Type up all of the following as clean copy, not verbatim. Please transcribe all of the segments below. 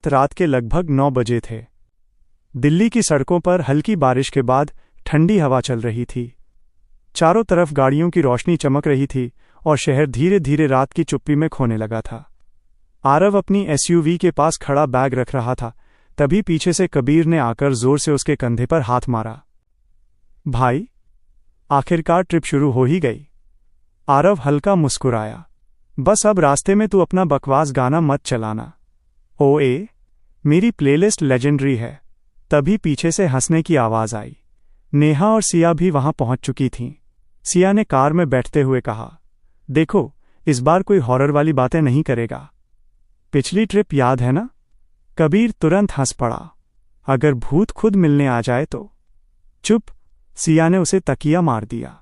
रात के लगभग 9 बजे थे। दिल्ली की सड़कों पर हल्की बारिश के बाद ठंडी हवा चल रही थी। चारों तरफ गाड़ियों की रोशनी चमक रही थी और शहर धीरे धीरे रात की चुप्पी में खोने लगा था। आरव अपनी एसयूवी के पास खड़ा बैग रख रहा था, तभी पीछे से कबीर ने आकर जोर से उसके कंधे पर हाथ मारा। भाई, आखिरकार ट्रिप शुरू हो ही गई। आरव हल्का मुस्कुराया। बस अब रास्ते में तू अपना बकवास गाना मत चलाना। ओए, मेरी प्लेलिस्ट लेजेंडरी है। तभी पीछे से हंसने की आवाज आई। नेहा और सिया भी वहां पहुंच चुकी थीं। सिया ने कार में बैठते हुए कहा, देखो, इस बार कोई हॉरर वाली बातें नहीं करेगा। पिछली ट्रिप याद है ना? कबीर तुरंत हंस पड़ा। अगर भूत खुद मिलने आ जाए तो? चुप, सिया ने उसे तकिया मार दिया।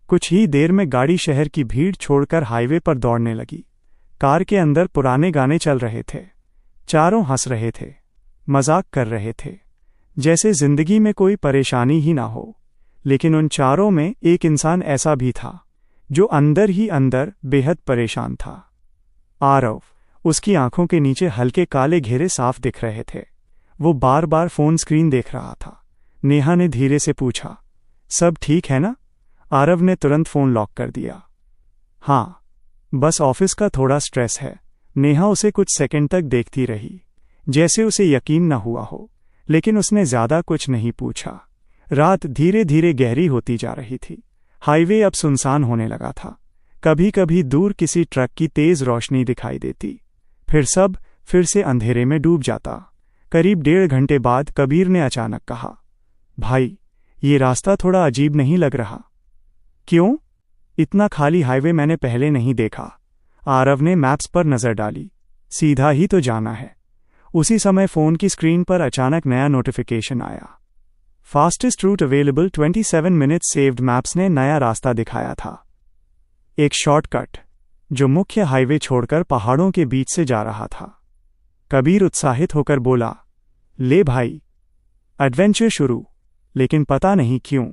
कुछ ही देर में गाड़ी शहर की भीड़ छोड़कर हाईवे पर दौड़ने लगी। कार के अंदर पुराने गाने चल रहे थे। चारों हंस रहे थे, मजाक कर रहे थे, जैसे जिंदगी में कोई परेशानी ही ना हो। लेकिन उन चारों में एक इंसान ऐसा भी था जो अंदर ही अंदर बेहद परेशान था। आरव। उसकी आंखों के नीचे हल्के काले घेरे साफ दिख रहे थे। वो बार बार फोन स्क्रीन देख रहा था। नेहा ने धीरे से पूछा, सब ठीक है ना? आरव ने तुरंत फोन लॉक कर दिया। हाँ, बस ऑफिस का थोड़ा स्ट्रेस है। नेहा उसे कुछ सेकंड तक देखती रही, जैसे उसे यकीन न हुआ हो, लेकिन उसने ज्यादा कुछ नहीं पूछा। रात धीरे धीरे गहरी होती जा रही थी। हाईवे अब सुनसान होने लगा था। कभी कभी दूर किसी ट्रक की तेज रोशनी दिखाई देती, फिर सब फिर से अंधेरे में डूब जाता। करीब 1.5 घंटे बाद कबीर ने अचानक कहा, भाई, ये रास्ता थोड़ा अजीब नहीं लग रहा? क्यों? इतना खाली हाईवे मैंने पहले नहीं देखा। आरव ने मैप्स पर नजर डाली। सीधा ही तो जाना है। उसी समय फोन की स्क्रीन पर अचानक नया नोटिफिकेशन आया। Fastest route available 27 minutes saved. Maps ने नया रास्ता दिखाया था। एक शॉर्टकट जो मुख्य हाईवे छोड़कर पहाड़ों के बीच से जा रहा था। कबीर उत्साहित होकर बोला, ले भाई, एडवेंचर शुरू। लेकिन पता नहीं क्यों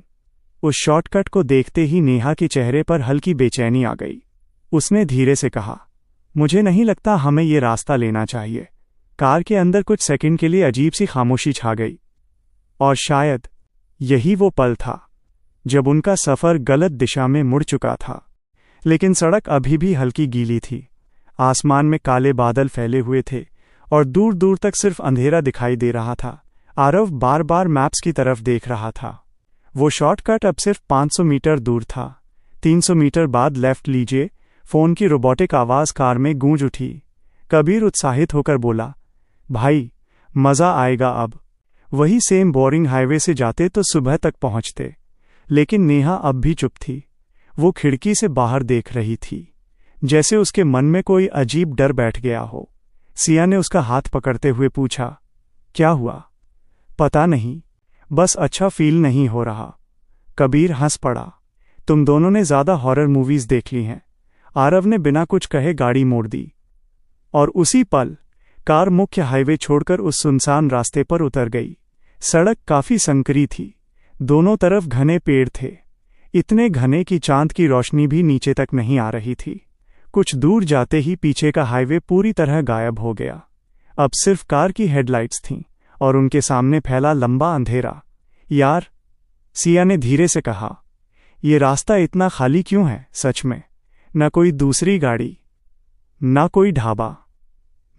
उस शॉर्टकट को देखते ही नेहा के चेहरे पर हल्की बेचैनी आ गई। उसने धीरे से कहा, मुझे नहीं लगता हमें ये रास्ता लेना चाहिए। कार के अंदर कुछ सेकंड के लिए अजीब सी खामोशी छा गई। और शायद यही वो पल था जब उनका सफर गलत दिशा में मुड़ चुका था। लेकिन सड़क अभी भी हल्की गीली थी। आसमान में काले बादल फैले हुए थे और दूर दूर तक सिर्फ अंधेरा दिखाई दे रहा था। आरव बार बार मैप्स की तरफ देख रहा था। वो शॉर्टकट अब सिर्फ 500 मीटर दूर था। 300 मीटर बाद लेफ्ट लीजिए। फोन की रोबोटिक आवाज कार में गूंज उठी। कबीर उत्साहित होकर बोला, भाई, मजा आएगा अब। वही सेम बोरिंग हाईवे से जाते तो सुबह तक पहुंचते। लेकिन नेहा अब भी चुप थी। वो खिड़की से बाहर देख रही थी, जैसे उसके मन में कोई अजीब डर बैठ गया हो। सिया ने उसका हाथ पकड़ते हुए पूछा, क्या हुआ? पता नहीं, बस अच्छा फील नहीं हो रहा। कबीर हंस पड़ा, तुम दोनों ने ज्यादा हॉरर मूवीज देख ली हैं। आरव ने बिना कुछ कहे गाड़ी मोड़ दी और उसी पल कार मुख्य हाईवे छोड़कर उस सुनसान रास्ते पर उतर गई। सड़क काफी संकरी थी। दोनों तरफ घने पेड़ थे, इतने घने कि चांद की रोशनी भी नीचे तक नहीं आ रही थी। कुछ दूर जाते ही पीछे का हाईवे पूरी तरह गायब हो गया। अब सिर्फ कार की हेडलाइट्स थीं और उनके सामने फैला लंबा अंधेरा। यार, सिया ने धीरे से कहा, ये रास्ता इतना खाली क्यों है? सच में न कोई दूसरी गाड़ी, ना कोई ढाबा,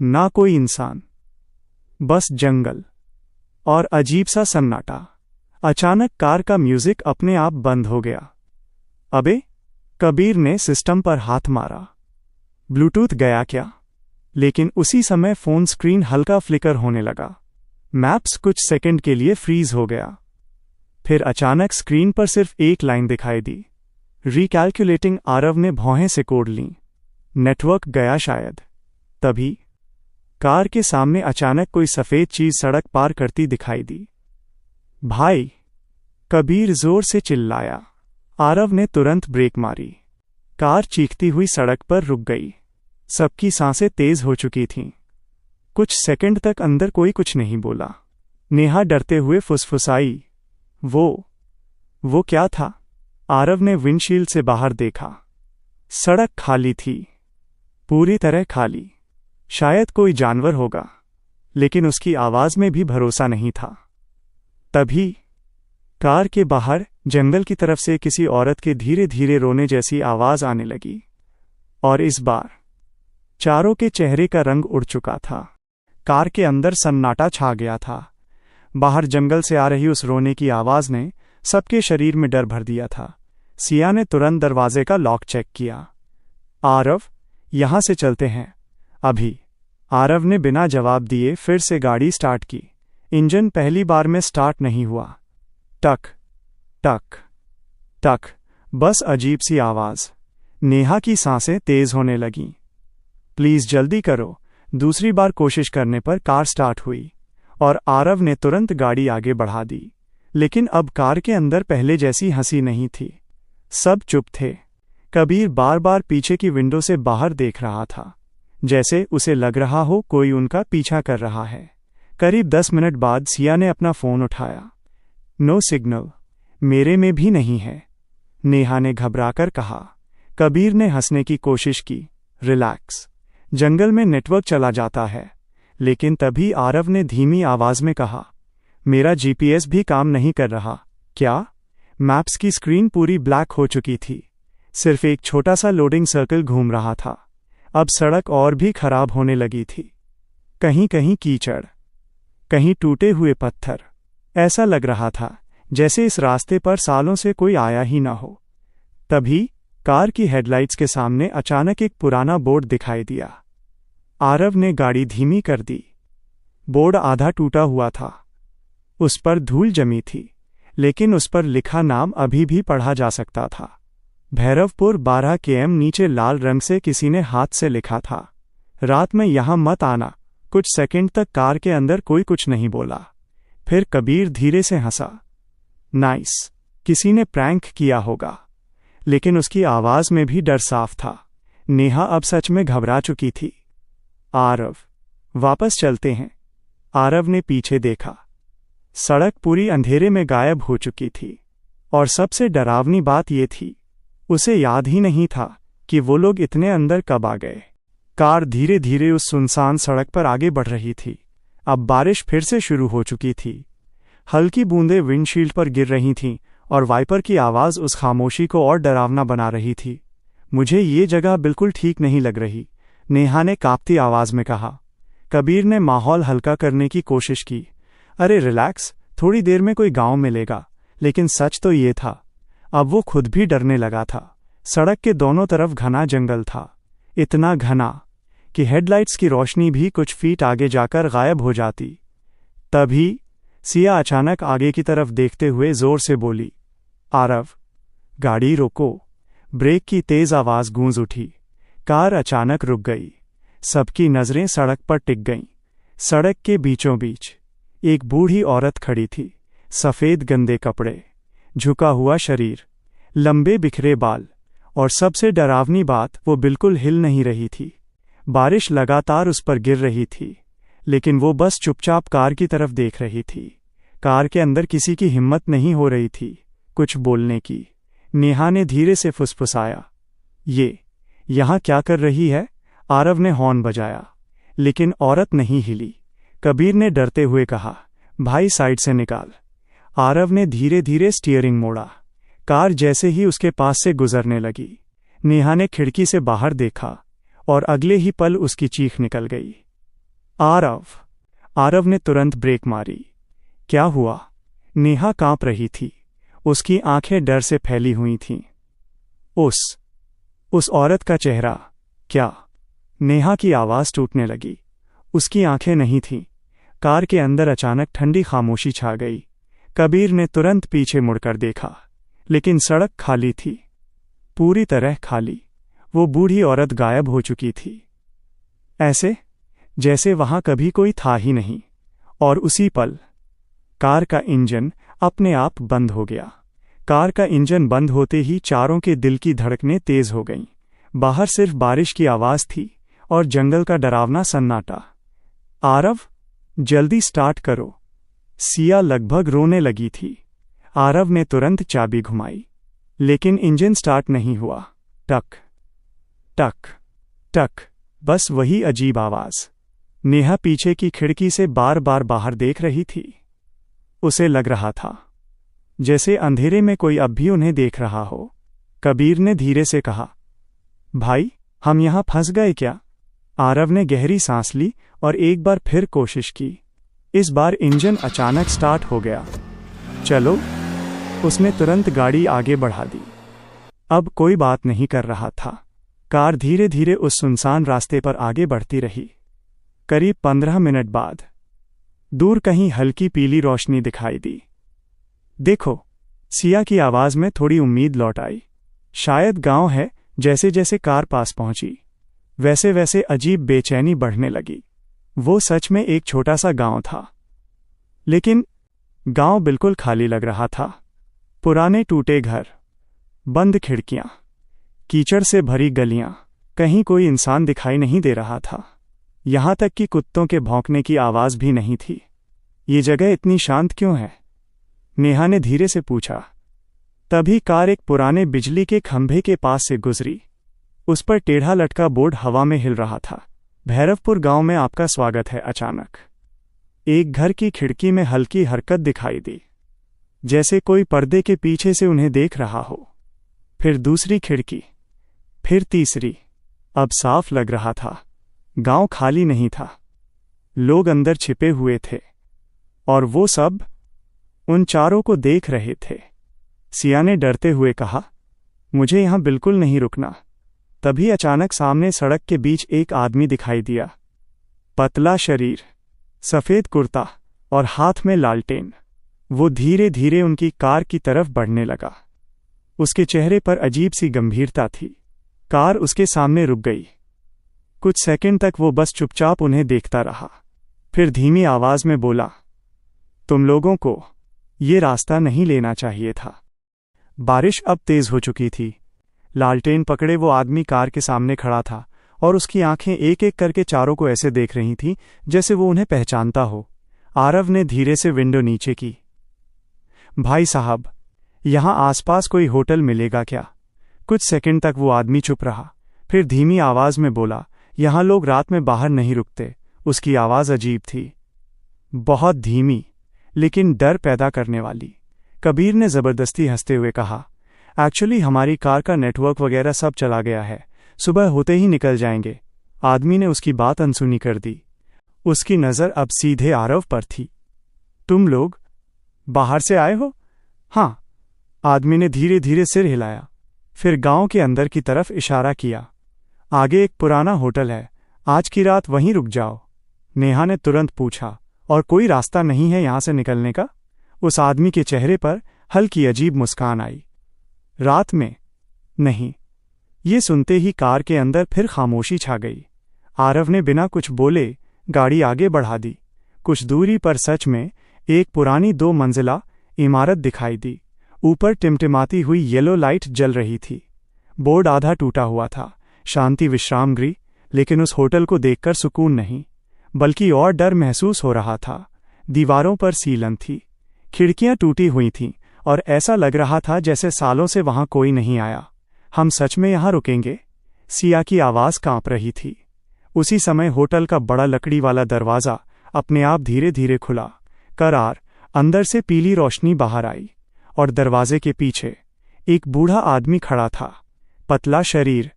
ना कोई इंसान, बस जंगल और अजीब सा सन्नाटा। अचानक कार का म्यूजिक अपने आप बंद हो गया। अबे, कबीर ने सिस्टम पर हाथ मारा। ब्लूटूथ गया क्या? लेकिन उसी समय फोन स्क्रीन हल्का फ्लिकर होने लगा। मैप्स कुछ सेकंड के लिए फ्रीज हो गया। फिर अचानक स्क्रीन पर सिर्फ एक लाइन दिखाई दी, रिकैलकुलेटिंग। आरव ने भौहें सिकोड़ लीं। नेटवर्क गया शायद। तभी कार के सामने अचानक कोई सफेद चीज सड़क पार करती दिखाई दी। भाई, कबीर जोर से चिल्लाया। आरव ने तुरंत ब्रेक मारी। कार चीखती हुई सड़क पर रुक गई। सबकी सांसें तेज हो चुकी थीं। कुछ सेकंड तक अंदर कोई कुछ नहीं बोला। नेहा डरते हुए फुसफुसाई, वो क्या था? आरव ने विंडशील्ड से बाहर देखा। सड़क खाली थी, पूरी तरह खाली। शायद कोई जानवर होगा लेकिन उसकी आवाज में भी भरोसा नहीं था। तभी कार के बाहर जंगल की तरफ से किसी औरत के धीरे धीरे रोने जैसी आवाज आने लगी, और इस बार चारों के चेहरे का रंग उड़ चुका था। कार के अंदर सन्नाटा छा गया था। बाहर जंगल से आ रही उस रोने की आवाज ने सबके शरीर में डर भर दिया था। सिया ने तुरंत दरवाजे का लॉक चेक किया। आरव, यहां से चलते हैं अभी। आरव ने बिना जवाब दिए फिर से गाड़ी स्टार्ट की। इंजन पहली बार में स्टार्ट नहीं हुआ। टक टक टक, बस अजीब सी आवाज। नेहा की सांसें तेज होने लगीं। प्लीज जल्दी करो। दूसरी बार कोशिश करने पर कार स्टार्ट हुई और आरव ने तुरंत गाड़ी आगे बढ़ा दी। लेकिन अब कार के अंदर पहले जैसी हंसी नहीं थी। सब चुप थे। कबीर बार बार पीछे की विंडो से बाहर देख रहा था, जैसे उसे लग रहा हो कोई उनका पीछा कर रहा है। करीब 10 मिनट बाद सिया ने अपना फोन उठाया। नो सिग्नल, मेरे में भी नहीं है, नेहा ने घबराकर कहा। कबीर ने हंसने की कोशिश की। रिलैक्स, जंगल में नेटवर्क चला जाता है। लेकिन तभी आरव ने धीमी आवाज में कहा, मेरा जीपीएस भी काम नहीं कर रहा। क्या? मैप्स की स्क्रीन पूरी ब्लैक हो चुकी थी। सिर्फ एक छोटा सा लोडिंग सर्कल घूम रहा था। अब सड़क और भी खराब होने लगी थी। कहीं कहीं कीचड़, कहीं टूटे हुए पत्थर। ऐसा लग रहा था जैसे इस रास्ते पर सालों से कोई आया ही ना हो। तभी कार की हेडलाइट्स के सामने अचानक एक पुराना बोर्ड दिखाई दिया। आरव ने गाड़ी धीमी कर दी। बोर्ड आधा टूटा हुआ था। उस पर धूल जमी थी, लेकिन उस पर लिखा नाम अभी भी पढ़ा जा सकता था। भैरवपुर 12 km नीचे लाल रंग से किसी ने हाथ से लिखा था। रात में यहां मत आना। कुछ सेकंड तक कार के अंदर कोई कुछ नहीं बोला। फिर कबीर धीरे से हंसा। नाइस, किसी ने प्रैंक किया होगा। लेकिन उसकी आवाज में भी डर साफ था। नेहा अब सच में घबरा चुकी थी। आरव, वापस चलते हैं। आरव ने पीछे देखा। सड़क पूरी अंधेरे में गायब हो चुकी थी, और सबसे डरावनी बात यह थी, उसे याद ही नहीं था कि वो लोग इतने अंदर कब आ गए। कार धीरे धीरे उस सुनसान सड़क पर आगे बढ़ रही थी। अब बारिश फिर से शुरू हो चुकी थी। हल्की बूंदें विंडशील्ड पर गिर रही थीं और वाइपर की आवाज उस खामोशी को और डरावना बना रही थी। मुझे ये जगह बिल्कुल ठीक नहीं लग रही, नेहा ने कांपती आवाज में कहा। कबीर ने माहौल हल्का करने की कोशिश की। अरे रिलैक्स, थोड़ी देर में कोई गांव मिलेगा। लेकिन सच तो ये था, अब वो खुद भी डरने लगा था। सड़क के दोनों तरफ घना जंगल था, इतना घना कि हेडलाइट्स की रोशनी भी कुछ फीट आगे जाकर गायब हो जाती। तभी सिया अचानक आगे की तरफ देखते हुए जोर से बोली, आरव, गाड़ी रोको। ब्रेक की तेज आवाज गूंज उठी। कार अचानक रुक गई। सबकी नजरें सड़क पर टिक गईं। सड़क के बीचों बीच एक बूढ़ी औरत खड़ी थी। सफेद गंदे कपड़े, झुका हुआ शरीर, लंबे बिखरे बाल, और सबसे डरावनी बात, वो बिल्कुल हिल नहीं रही थी। बारिश लगातार उस पर गिर रही थी, लेकिन वो बस चुपचाप कार की तरफ देख रही थी। कार के अंदर किसी की हिम्मत नहीं हो रही थी कुछ बोलने की। नेहा ने धीरे से फुसफुसाया, ये यहां क्या कर रही है? आरव ने हॉर्न बजाया, लेकिन औरत नहीं हिली। कबीर ने डरते हुए कहा, भाई साइड से निकाल। आरव ने धीरे धीरे स्टीयरिंग मोड़ा। कार जैसे ही उसके पास से गुजरने लगी, नेहा ने खिड़की से बाहर देखा और अगले ही पल उसकी चीख निकल गई। आरव! आरव ने तुरंत ब्रेक मारी। क्या हुआ? नेहा कांप रही थी। उसकी आंखें डर से फैली हुई थीं। उस औरत का चेहरा, क्या? नेहा की आवाज टूटने लगी। उसकी आंखें नहीं थीं। कार के अंदर अचानक ठंडी खामोशी छा गई। कबीर ने तुरंत पीछे मुड़कर देखा, लेकिन सड़क खाली थी, पूरी तरह खाली। वो बूढ़ी औरत गायब हो चुकी थी, ऐसे जैसे वहां कभी कोई था ही नहीं। और उसी पल कार का इंजन अपने आप बंद हो गया। कार का इंजन बंद होते ही चारों के दिल की धड़कनें तेज हो गईं। बाहर सिर्फ बारिश की आवाज थी और जंगल का डरावना सन्नाटा। आरव, जल्दी स्टार्ट करो। सिया लगभग रोने लगी थी। आरव ने तुरंत चाबी घुमाई, लेकिन इंजन स्टार्ट नहीं हुआ। टक टक टक, बस वही अजीब आवाज। नेहा पीछे की खिड़की से बार बार बाहर देख रही थी। उसे लग रहा था जैसे अंधेरे में कोई अब भी उन्हें देख रहा हो। कबीर ने धीरे से कहा, भाई, हम यहां फंस गए क्या? आरव ने गहरी सांस ली और एक बार फिर कोशिश की। इस बार इंजन अचानक स्टार्ट हो गया। चलो, उसने तुरंत गाड़ी आगे बढ़ा दी। अब कोई बात नहीं कर रहा था। कार धीरे धीरे उस सुनसान रास्ते पर आगे बढ़ती रही। करीब 15 मिनट बाद दूर कहीं हल्की पीली रोशनी दिखाई दी। देखो, सिया की आवाज में थोड़ी उम्मीद लौट आई। शायद गांव है। जैसे जैसे कार पास पहुंची वैसे वैसे अजीब बेचैनी बढ़ने लगी। वो सच में एक छोटा सा गांव था, लेकिन गांव बिल्कुल खाली लग रहा था। पुराने टूटे घर, बंद खिड़कियां, कीचड़ से भरी गलियां, कहीं कोई इंसान दिखाई नहीं दे रहा था। यहां तक कि कुत्तों के भौंकने की आवाज भी नहीं थी। ये जगह इतनी शांत क्यों है? नेहा ने धीरे से पूछा। तभी कार एक पुराने बिजली के खंभे के पास से गुजरी। उस पर टेढ़ा लटका बोर्ड हवा में हिल रहा था। भैरवपुर गांव में आपका स्वागत है। अचानक एक घर की खिड़की में हल्की हरकत दिखाई दी, जैसे कोई पर्दे के पीछे से उन्हें देख रहा हो। फिर दूसरी खिड़की, फिर तीसरी। अब साफ लग रहा था गांव खाली नहीं था। लोग अंदर छिपे हुए थे और वो सब उन चारों को देख रहे थे। सिया ने डरते हुए कहा, मुझे यहां बिल्कुल नहीं रुकना। तभी अचानक सामने सड़क के बीच एक आदमी दिखाई दिया। पतला शरीर, सफेद कुर्ता और हाथ में लालटेन। वो धीरे धीरे उनकी कार की तरफ बढ़ने लगा। उसके चेहरे पर अजीब सी गंभीरता थी। कार उसके सामने रुक गई। कुछ सेकंड तक वो बस चुपचाप उन्हें देखता रहा। फिर धीमी आवाज में बोला, तुम लोगों को ये रास्ता नहीं लेना चाहिए था। बारिश अब तेज हो चुकी थी। लालटेन पकड़े वो आदमी कार के सामने खड़ा था और उसकी आंखें एक एक करके चारों को ऐसे देख रही थीं जैसे वो उन्हें पहचानता हो। आरव ने धीरे से विंडो नीचे की। भाई साहब, यहां आसपास कोई होटल मिलेगा क्या? कुछ सेकंड तक वो आदमी चुप रहा। फिर धीमी आवाज में बोला, यहां लोग रात में बाहर नहीं रुकते। उसकी आवाज अजीब थी, बहुत धीमी लेकिन डर पैदा करने वाली। कबीर ने जबरदस्ती हंसते हुए कहा, एक्चुअली हमारी कार का नेटवर्क वगैरह सब चला गया है। सुबह होते ही निकल जाएंगे। आदमी ने उसकी बात अनसुनी कर दी। उसकी नजर अब सीधे आरव पर थी। तुम लोग बाहर से आए हो? हाँ। आदमी ने धीरे धीरे सिर हिलाया, फिर गांव के अंदर की तरफ इशारा किया। आगे एक पुराना होटल है, आज की रात वहीं रुक जाओ। नेहा ने तुरंत पूछा, और कोई रास्ता नहीं है यहां से निकलने का? उस आदमी के चेहरे पर हल्की अजीब मुस्कान आई। रात में नहीं। ये सुनते ही कार के अंदर फिर खामोशी छा गई। आरव ने बिना कुछ बोले गाड़ी आगे बढ़ा दी। कुछ दूरी पर सच में एक पुरानी 2 मंजिला इमारत दिखाई दी। ऊपर टिमटिमाती हुई येलो लाइट जल रही थी। बोर्ड आधा टूटा हुआ था, शांति विश्राम गृह। लेकिन उस होटल को देखकर सुकून नहीं, बल्कि और डर महसूस हो रहा था। दीवारों पर सीलन थी, खिड़कियां टूटी हुई थीं और ऐसा लग रहा था जैसे सालों से वहां कोई नहीं आया। हम सच में यहां रुकेंगे? सिया की आवाज कांप रही थी। उसी समय होटल का बड़ा लकड़ी वाला दरवाजा अपने आप धीरे धीरे खुला। करार अंदर से पीली रोशनी बाहर आई और दरवाजे के पीछे एक बूढ़ा आदमी खड़ा था। पतला शरीर,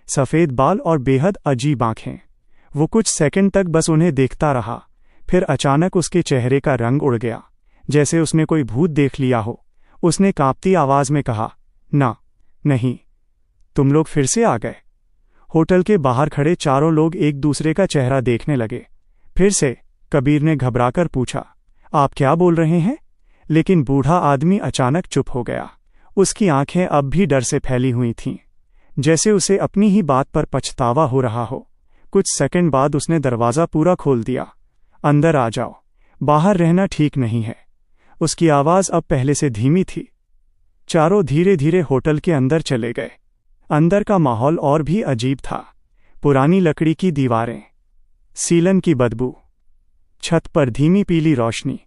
सफेद बाल और बेहद अजीब आंखें। वो कुछ सेकंड तक बस उन्हें देखता रहा। फिर अचानक उसके चेहरे का रंग उड़ गया, जैसे उसने कोई भूत देख लिया हो। उसने कांपती आवाज में कहा, ना, नहीं, तुम लोग फिर से आ गए। होटल के बाहर खड़े चारों लोग एक दूसरे का चेहरा देखने लगे। फिर से कबीर ने घबराकर पूछा, आप क्या बोल रहे हैं? लेकिन बूढ़ा आदमी अचानक चुप हो गया। उसकी आंखें अब भी डर से फैली हुई थीं, जैसे उसे अपनी ही बात पर पछतावा हो रहा हो। कुछ सेकंड बाद उसने दरवाज़ा पूरा खोल दिया। अंदर आ जाओ, बाहर रहना ठीक नहीं है। उसकी आवाज़ अब पहले से धीमी थी। चारों धीरे धीरे होटल के अंदर चले गए। अंदर का माहौल और भी अजीब था। पुरानी लकड़ी की दीवारें, सीलन की बदबू, छत पर धीमी पीली रोशनी।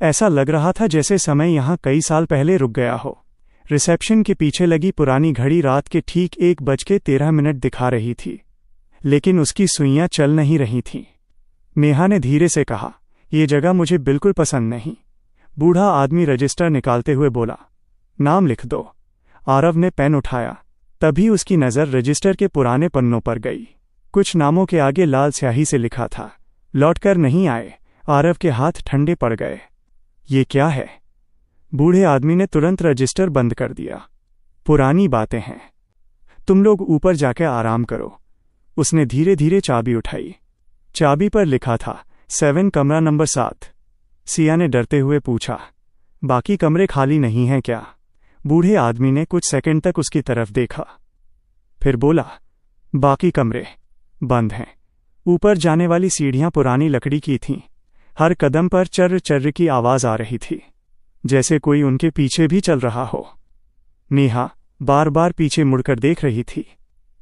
ऐसा लग रहा था जैसे समय यहाँ कई साल पहले रुक गया हो। रिसेप्शन के पीछे लगी पुरानी घड़ी रात के ठीक 1:13 दिखा रही थी, लेकिन उसकी सुइयां चल नहीं रही थीं। नेहा ने धीरे से कहा, ये जगह मुझे बिल्कुल पसंद नहीं। बूढ़ा आदमी रजिस्टर निकालते हुए बोला, नाम लिख दो। आरव ने पेन उठाया, तभी उसकी नज़र रजिस्टर के पुराने पन्नों पर गई। कुछ नामों के आगे लाल स्याही से लिखा था, लौटकर नहीं आए। आरव के हाथ ठंडे पड़ गए। ये क्या है? बूढ़े आदमी ने तुरंत रजिस्टर बंद कर दिया। पुरानी बातें हैं, तुम लोग ऊपर जाकर आराम करो। उसने धीरे धीरे चाबी उठाई। चाबी पर लिखा था 7, कमरा नंबर 7। सिया ने डरते हुए पूछा, बाकी कमरे खाली नहीं हैं क्या? बूढ़े आदमी ने कुछ सेकंड तक उसकी तरफ देखा, फिर बोला, बाकी कमरे बंद हैं। ऊपर जाने वाली सीढ़ियां पुरानी लकड़ी की थीं। हर कदम पर चर्र चर्र की आवाज आ रही थी, जैसे कोई उनके पीछे भी चल रहा हो। नेहा बार बार पीछे मुड़कर देख रही थी,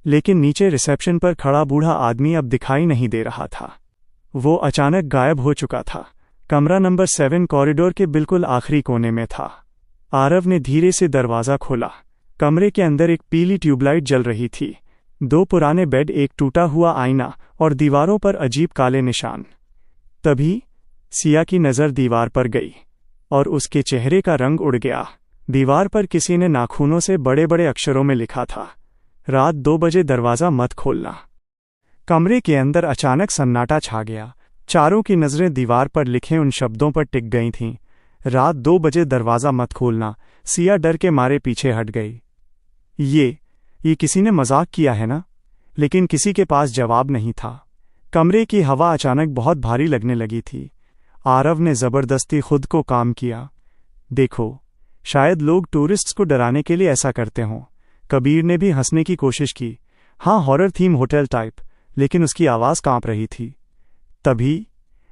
लेकिन नीचे रिसेप्शन पर खड़ा बूढ़ा आदमी अब दिखाई नहीं दे रहा था। वो अचानक गायब हो चुका था। कमरा नंबर 7 कॉरिडोर के बिल्कुल आखिरी कोने में था। आरव ने धीरे से दरवाज़ा खोला। कमरे के अंदर एक पीली ट्यूबलाइट जल रही थी। 2 पुराने बेड, एक टूटा हुआ आईना और दीवारों पर अजीब काले निशान। तभी सिया की नज़र दीवार पर गई और उसके चेहरे का रंग उड़ गया। दीवार पर किसी ने नाखूनों से बड़े बड़े अक्षरों में लिखा था, रात 2 बजे दरवाज़ा मत खोलना। कमरे के अंदर अचानक सन्नाटा छा गया। चारों की नज़रें दीवार पर लिखे उन शब्दों पर टिक गई थीं, रात 2 बजे दरवाज़ा मत खोलना। सिया डर के मारे पीछे हट गई। ये किसी ने मजाक किया है ना? लेकिन किसी के पास जवाब नहीं था। कमरे की हवा अचानक बहुत भारी लगने लगी थी। आरव ने ज़बरदस्ती खुद को काम किया। देखो, शायद लोग टूरिस्ट्स को डराने के लिए ऐसा करते हों। कबीर ने भी हंसने की कोशिश की। हाँ, हॉरर थीम होटल टाइप, लेकिन उसकी आवाज़ कांप रही थी। तभी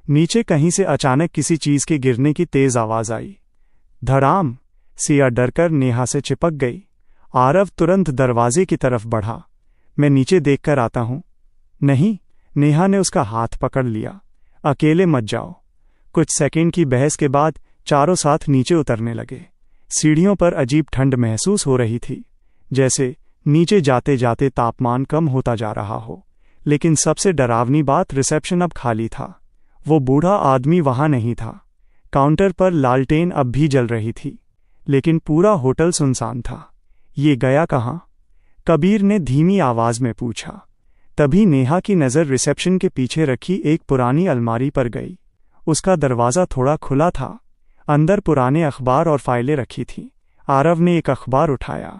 नीचे कहीं से अचानक किसी चीज़ के गिरने की तेज़ आवाज़ आई। धड़ाम! सिया डरकर नेहा से चिपक गई। आरव तुरंत दरवाजे की तरफ बढ़ा। मैं नीचे देखकर आता हूँ। नहीं, नेहा ने उसका हाथ पकड़ लिया। अकेले मत जाओ। कुछ सेकंड की बहस के बाद चारों साथ नीचे उतरने लगे। सीढ़ियों पर अजीब ठंड महसूस हो रही थी, जैसे नीचे जाते जाते तापमान कम होता जा रहा हो। लेकिन सबसे डरावनी बात, रिसेप्शन अब खाली था। वो बूढ़ा आदमी वहां नहीं था। काउंटर पर लालटेन अब भी जल रही थी, लेकिन पूरा होटल सुनसान था। ये गया कहाँ? कबीर ने धीमी आवाज में पूछा। तभी नेहा की नज़र रिसेप्शन के पीछे रखी एक पुरानी अलमारी पर गई। उसका दरवाज़ा थोड़ा खुला था। अंदर पुराने अखबार और फाइलें रखी थीं। आरव ने एक अखबार उठाया।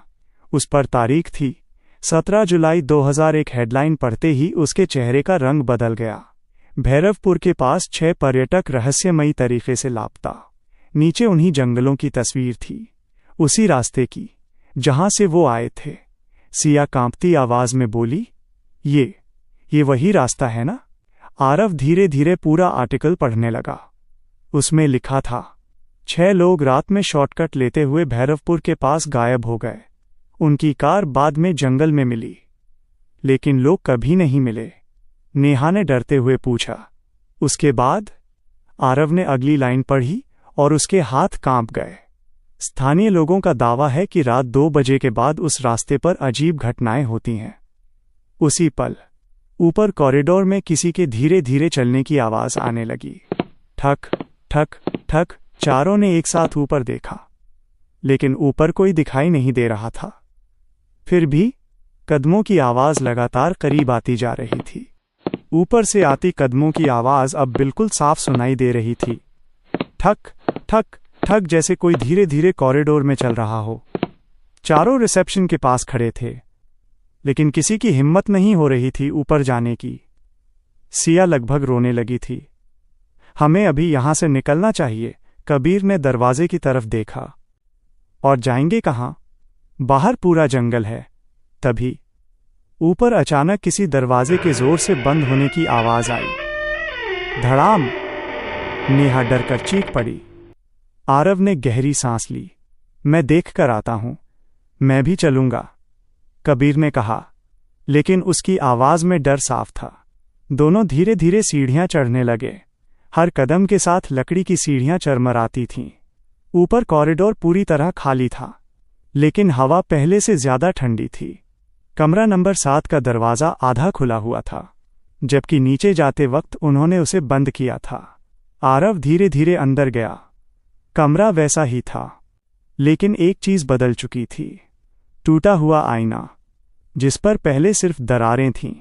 उस पर तारीख थी 17 जुलाई 2001। हेडलाइन पढ़ते ही उसके चेहरे का रंग बदल गया। भैरवपुर के पास 6 पर्यटक रहस्यमयी तरीके से लापता। नीचे उन्हीं जंगलों की तस्वीर थी, उसी रास्ते की जहां से वो आए थे। सिया कांपती आवाज में बोली, ये वही रास्ता है ना? आरव धीरे धीरे पूरा आर्टिकल पढ़ने लगा। उसमें लिखा था, 6 लोग रात में शॉर्टकट लेते हुए भैरवपुर के पास गायब हो गए। उनकी कार बाद में जंगल में मिली, लेकिन लोग कभी नहीं मिले। नेहा ने डरते हुए पूछा, उसके बाद? आरव ने अगली लाइन पढ़ी और उसके हाथ कांप गए। स्थानीय लोगों का दावा है कि रात 2 बजे के बाद उस रास्ते पर अजीब घटनाएं होती हैं। उसी पल ऊपर कॉरिडोर में किसी के धीरे धीरे चलने की आवाज आने लगी। ठक ठक ठक। चारों ने एक साथ ऊपर देखा, लेकिन ऊपर कोई दिखाई नहीं दे रहा था। फिर भी कदमों की आवाज लगातार करीब आती जा रही थी। ऊपर से आती कदमों की आवाज अब बिल्कुल साफ सुनाई दे रही थी। ठक ठक ठक, जैसे कोई धीरे धीरे कॉरिडोर में चल रहा हो। चारों रिसेप्शन के पास खड़े थे, लेकिन किसी की हिम्मत नहीं हो रही थी ऊपर जाने की। सिया लगभग रोने लगी थी। हमें अभी यहां से निकलना चाहिए। कबीर ने दरवाजे की तरफ देखा। और जाएंगे कहाँ? बाहर पूरा जंगल है। तभी ऊपर अचानक किसी दरवाजे के जोर से बंद होने की आवाज आई। धड़ाम! नेहा डरकर चीख पड़ी। आरव ने गहरी सांस ली। मैं देख कर आता हूं, मैं भी चलूंगा, कबीर ने कहा, लेकिन उसकी आवाज में डर साफ था। दोनों धीरे धीरे सीढ़ियां चढ़ने लगे। हर कदम के साथ लकड़ी की सीढ़ियां चरमराती थीं। ऊपर कॉरिडोर पूरी तरह खाली था, लेकिन हवा पहले से ज्यादा ठंडी थी। कमरा नंबर 7 का दरवाज़ा आधा खुला हुआ था, जबकि नीचे जाते वक्त उन्होंने उसे बंद किया था। आरव धीरे धीरे अंदर गया। कमरा वैसा ही था, लेकिन एक चीज बदल चुकी थी। टूटा हुआ आईना, जिस पर पहले सिर्फ दरारें थीं,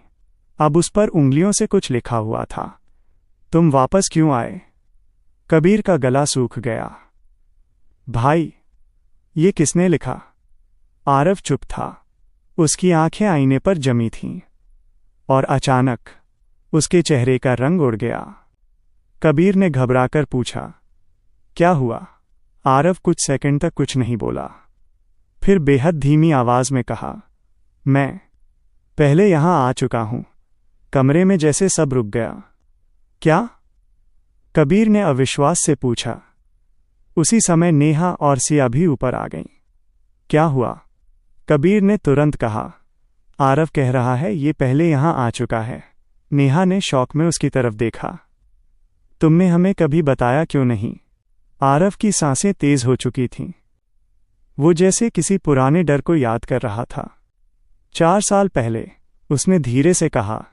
अब उस पर उंगलियों से कुछ लिखा हुआ था। तुम वापस क्यों आए? कबीर का गला सूख गया। भाई, ये किसने लिखा? आरव चुप था। उसकी आंखें आईने पर जमी थीं, और अचानक उसके चेहरे का रंग उड़ गया। कबीर ने घबराकर पूछा, क्या हुआ? आरव कुछ सेकंड तक कुछ नहीं बोला, फिर बेहद धीमी आवाज में कहा, मैं पहले यहां आ चुका हूं। कमरे में जैसे सब रुक गया। क्या? कबीर ने अविश्वास से पूछा। उसी समय नेहा और सिया भी ऊपर आ गईं। क्या हुआ? कबीर ने तुरंत कहा। आरव कह रहा है ये पहले यहां आ चुका है। नेहा ने शौक में उसकी तरफ देखा। तुमने हमें कभी बताया क्यों नहीं? आरव की सांसें तेज हो चुकी थीं। वो जैसे किसी पुराने डर को याद कर रहा था। 4 साल पहले उसने धीरे से कहा,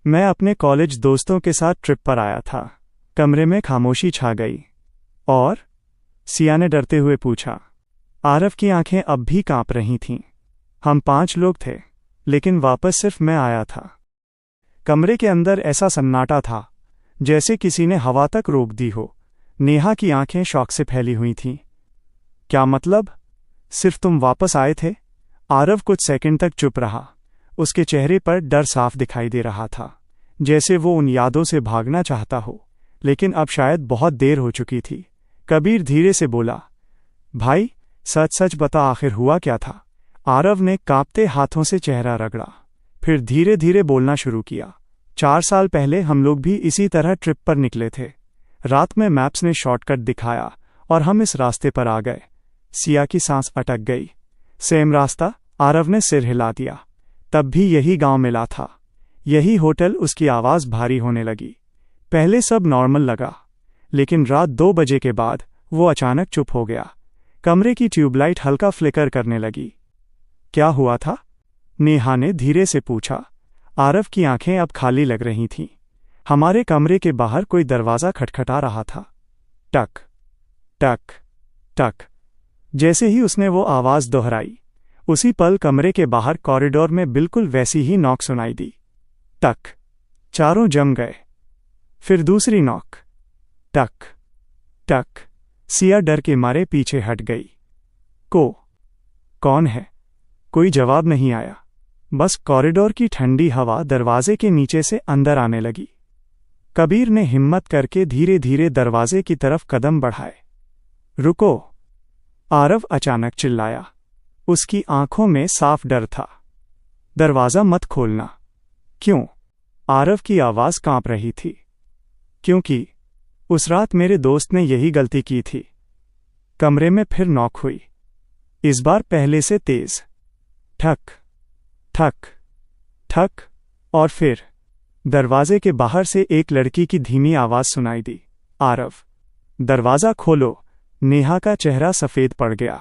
मैं अपने कॉलेज दोस्तों के साथ ट्रिप पर आया था। कमरे में खामोशी छा गई। और? सिया ने डरते हुए पूछा। आरव की आंखें अब भी कांप रही थीं। हम 5 लोग थे, लेकिन वापस सिर्फ मैं आया था। कमरे के अंदर ऐसा सन्नाटा था जैसे किसी ने हवा तक रोक दी हो। नेहा की आंखें शौक से फैली हुई थीं। क्या मतलब? सिर्फ तुम वापस आए थे? आरव कुछ सेकंड तक चुप रहा। उसके चेहरे पर डर साफ दिखाई दे रहा था, जैसे वो उन यादों से भागना चाहता हो, लेकिन अब शायद बहुत देर हो चुकी थी। कबीर धीरे से बोला, भाई, सच सच बता, आखिर हुआ क्या था? आरव ने कांपते हाथों से चेहरा रगड़ा, फिर धीरे धीरे बोलना शुरू किया। 4 साल पहले हम लोग भी इसी तरह ट्रिप पर निकले थे। रात में मैप्स ने शॉर्टकट दिखाया और हम इस रास्ते पर आ गए। सिया की सांस अटक गई। सेम रास्ता? आरव ने सिर हिला दिया। तब भी यही गांव मिला था, यही होटल। उसकी आवाज भारी होने लगी। पहले सब नॉर्मल लगा, लेकिन रात 2 बजे के बाद वो अचानक चुप हो गया। कमरे की ट्यूबलाइट हल्का फ्लिकर करने लगी। क्या हुआ था? नेहा ने धीरे से पूछा। आरव की आंखें अब खाली लग रही थीं। हमारे कमरे के बाहर कोई दरवाज़ा खटखटा रहा था। टक टक टक। जैसे ही उसने वो आवाज़ दोहराई, उसी पल कमरे के बाहर कॉरिडोर में बिल्कुल वैसी ही नॉक सुनाई दी। टक। चारों जम गए। फिर दूसरी नॉक। टक टक। सिया डर के मारे पीछे हट गई। कौन है? कोई जवाब नहीं आया। बस कॉरिडोर की ठंडी हवा दरवाजे के नीचे से अंदर आने लगी। कबीर ने हिम्मत करके धीरे धीरे दरवाजे की तरफ कदम बढ़ाए। रुको! आरव अचानक चिल्लाया। उसकी आंखों में साफ डर था। दरवाजा मत खोलना। क्यों? आरव की आवाज कांप रही थी। क्योंकि उस रात मेरे दोस्त ने यही गलती की थी। कमरे में फिर नॉक हुई, इस बार पहले से तेज। ठक ठक ठक। और फिर दरवाजे के बाहर से एक लड़की की धीमी आवाज सुनाई दी। आरव, दरवाजा खोलो। नेहा का चेहरा सफेद पड़ गया,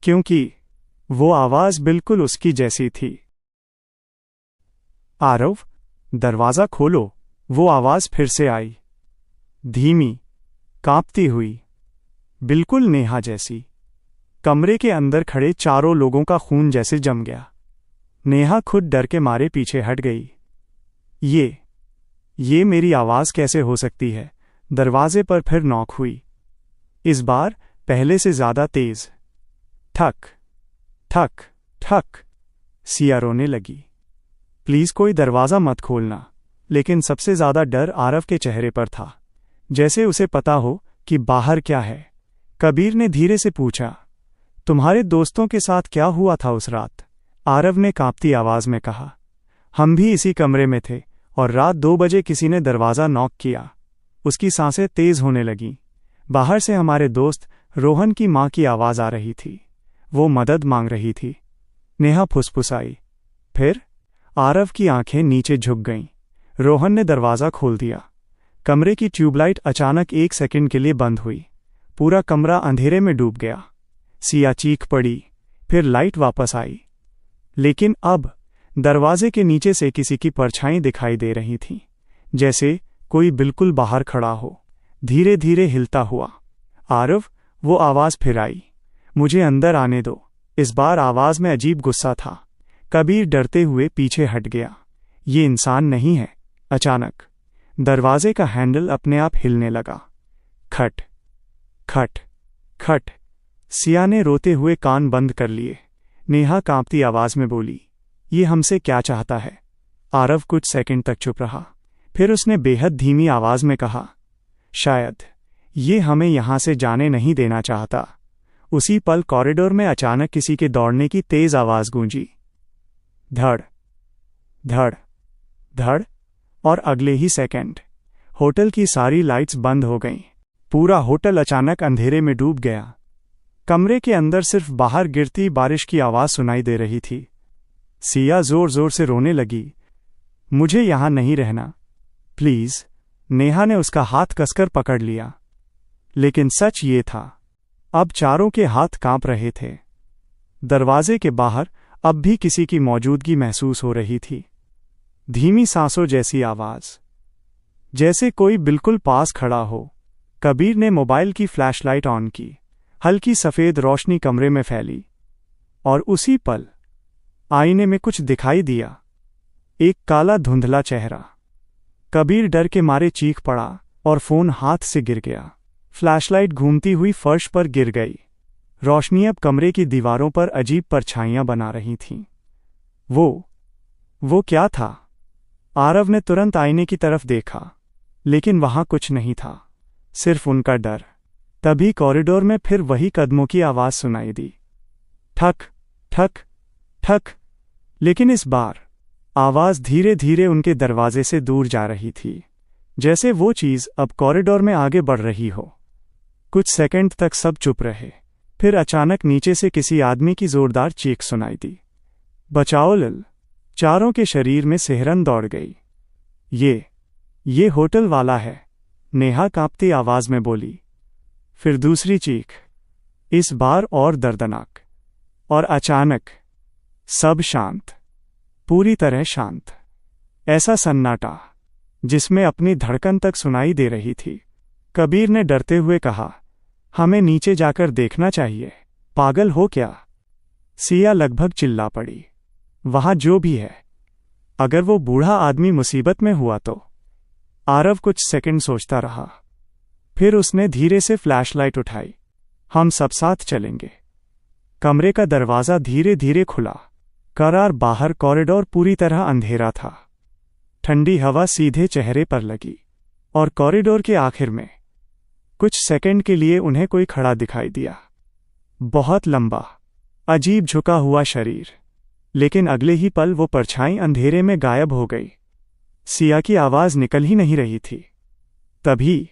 क्योंकि वो आवाज बिल्कुल उसकी जैसी थी। आरव, दरवाजा खोलो। वो आवाज फिर से आई, धीमी, कांपती हुई, बिल्कुल नेहा जैसी। कमरे के अंदर खड़े चारों लोगों का खून जैसे जम गया। नेहा खुद डर के मारे पीछे हट गई। ये मेरी आवाज कैसे हो सकती है? दरवाजे पर फिर नॉक हुई, इस बार पहले से ज्यादा तेज। ठक ठक ठक। सिया रोने लगी। प्लीज कोई दरवाजा मत खोलना। लेकिन सबसे ज्यादा डर आरव के चेहरे पर था, जैसे उसे पता हो कि बाहर क्या है। कबीर ने धीरे से पूछा, तुम्हारे दोस्तों के साथ क्या हुआ था उस रात? आरव ने कांपती आवाज में कहा, हम भी इसी कमरे में थे और रात 2 बजे किसी ने दरवाजा नॉक किया। उसकी सांसें तेज होने लगीं। बाहर से हमारे दोस्त रोहन की मां की आवाज आ रही थी। वो मदद मांग रही थी। नेहा फुसफुसाई। फिर आरव की आंखें नीचे झुक गईं। रोहन ने दरवाजा खोल दिया। कमरे की ट्यूबलाइट अचानक 1 सेकंड के लिए बंद हुई। पूरा कमरा अंधेरे में डूब गया। सिया चीख पड़ी, फिर लाइट वापस आई। लेकिन अब दरवाजे के नीचे से किसी की परछाई दिखाई दे रही थी, जैसे कोई बिल्कुल बाहर खड़ा हो, धीरे धीरे हिलता हुआ। आरव, वो आवाज़ फिर आई, मुझे अंदर आने दो। इस बार आवाज़ में अजीब गुस्सा था। कबीर डरते हुए पीछे हट गया। ये इंसान नहीं है। अचानक दरवाजे का हैंडल अपने आप हिलने लगा। खट खट खट। सिया ने रोते हुए कान बंद कर लिए। नेहा कांपती आवाज़ में बोली, ये हमसे क्या चाहता है? आरव कुछ सेकंड तक चुप रहा। फिर उसने बेहद धीमी आवाज़ में कहा, शायद ये हमें यहां से जाने नहीं देना चाहता। उसी पल कॉरिडोर में अचानक किसी के दौड़ने की तेज आवाज़ गूंजी। धड़ धड़ धड़। और अगले ही सेकंड होटल की सारी लाइट्स बंद हो गईं। पूरा होटल अचानक अंधेरे में डूब गया। कमरे के अंदर सिर्फ बाहर गिरती बारिश की आवाज़ सुनाई दे रही थी। सिया जोर जोर से रोने लगी, मुझे यहां नहीं रहना, प्लीज़। नेहा ने उसका हाथ कसकर पकड़ लिया। लेकिन सच ये था, अब चारों के हाथ कांप रहे थे। दरवाजे के बाहर अब भी किसी की मौजूदगी महसूस हो रही थी। धीमी सांसों जैसी आवाज़, जैसे कोई बिल्कुल पास खड़ा हो। कबीर ने मोबाइल की फ्लैशलाइट ऑन की। हल्की सफ़ेद रोशनी कमरे में फैली और उसी पल आईने में कुछ दिखाई दिया, एक काला धुंधला चेहरा। कबीर डर के मारे चीख पड़ा और फ़ोन हाथ से गिर गया। फ्लैशलाइट घूमती हुई फर्श पर गिर गई। रोशनी अब कमरे की दीवारों पर अजीब परछाइयां बना रही थीं। वो क्या था? आरव ने तुरंत आईने की तरफ देखा, लेकिन वहां कुछ नहीं था, सिर्फ उनका डर। तभी कॉरिडोर में फिर वही कदमों की आवाज़ सुनाई दी, ठक ठक ठक। लेकिन इस बार आवाज़ धीरे धीरे उनके दरवाजे से दूर जा रही थी, जैसे वो चीज़ अब कॉरिडोर में आगे बढ़ रही हो। कुछ सेकंड तक सब चुप रहे। फिर अचानक नीचे से किसी आदमी की जोरदार चीख सुनाई दी, बचाओ लिल। चारों के शरीर में सिहरन दौड़ गई। ये होटल वाला है, नेहा कांपती आवाज़ में बोली। फिर दूसरी चीख, इस बार और दर्दनाक। और अचानक सब शांत, पूरी तरह शांत। ऐसा सन्नाटा जिसमें अपनी धड़कन तक सुनाई दे रही थी। कबीर ने डरते हुए कहा, हमें नीचे जाकर देखना चाहिए। पागल हो क्या? सिया लगभग चिल्ला पड़ी, वहां जो भी है, अगर वो बूढ़ा आदमी मुसीबत में हुआ तो। आरव कुछ सेकंड सोचता रहा, फिर उसने धीरे से फ्लैशलाइट उठाई। हम सब साथ चलेंगे। कमरे का दरवाज़ा धीरे धीरे खुला। करार बाहर कॉरिडोर पूरी तरह अंधेरा था। ठंडी हवा सीधे चेहरे पर लगी और कॉरिडोर के आखिर में कुछ सेकंड के लिए उन्हें कोई खड़ा दिखाई दिया। बहुत लंबा, अजीब झुका हुआ शरीर। लेकिन अगले ही पल वो परछाई अंधेरे में गायब हो गई। सिया की आवाज़ निकल ही नहीं रही थी। तभी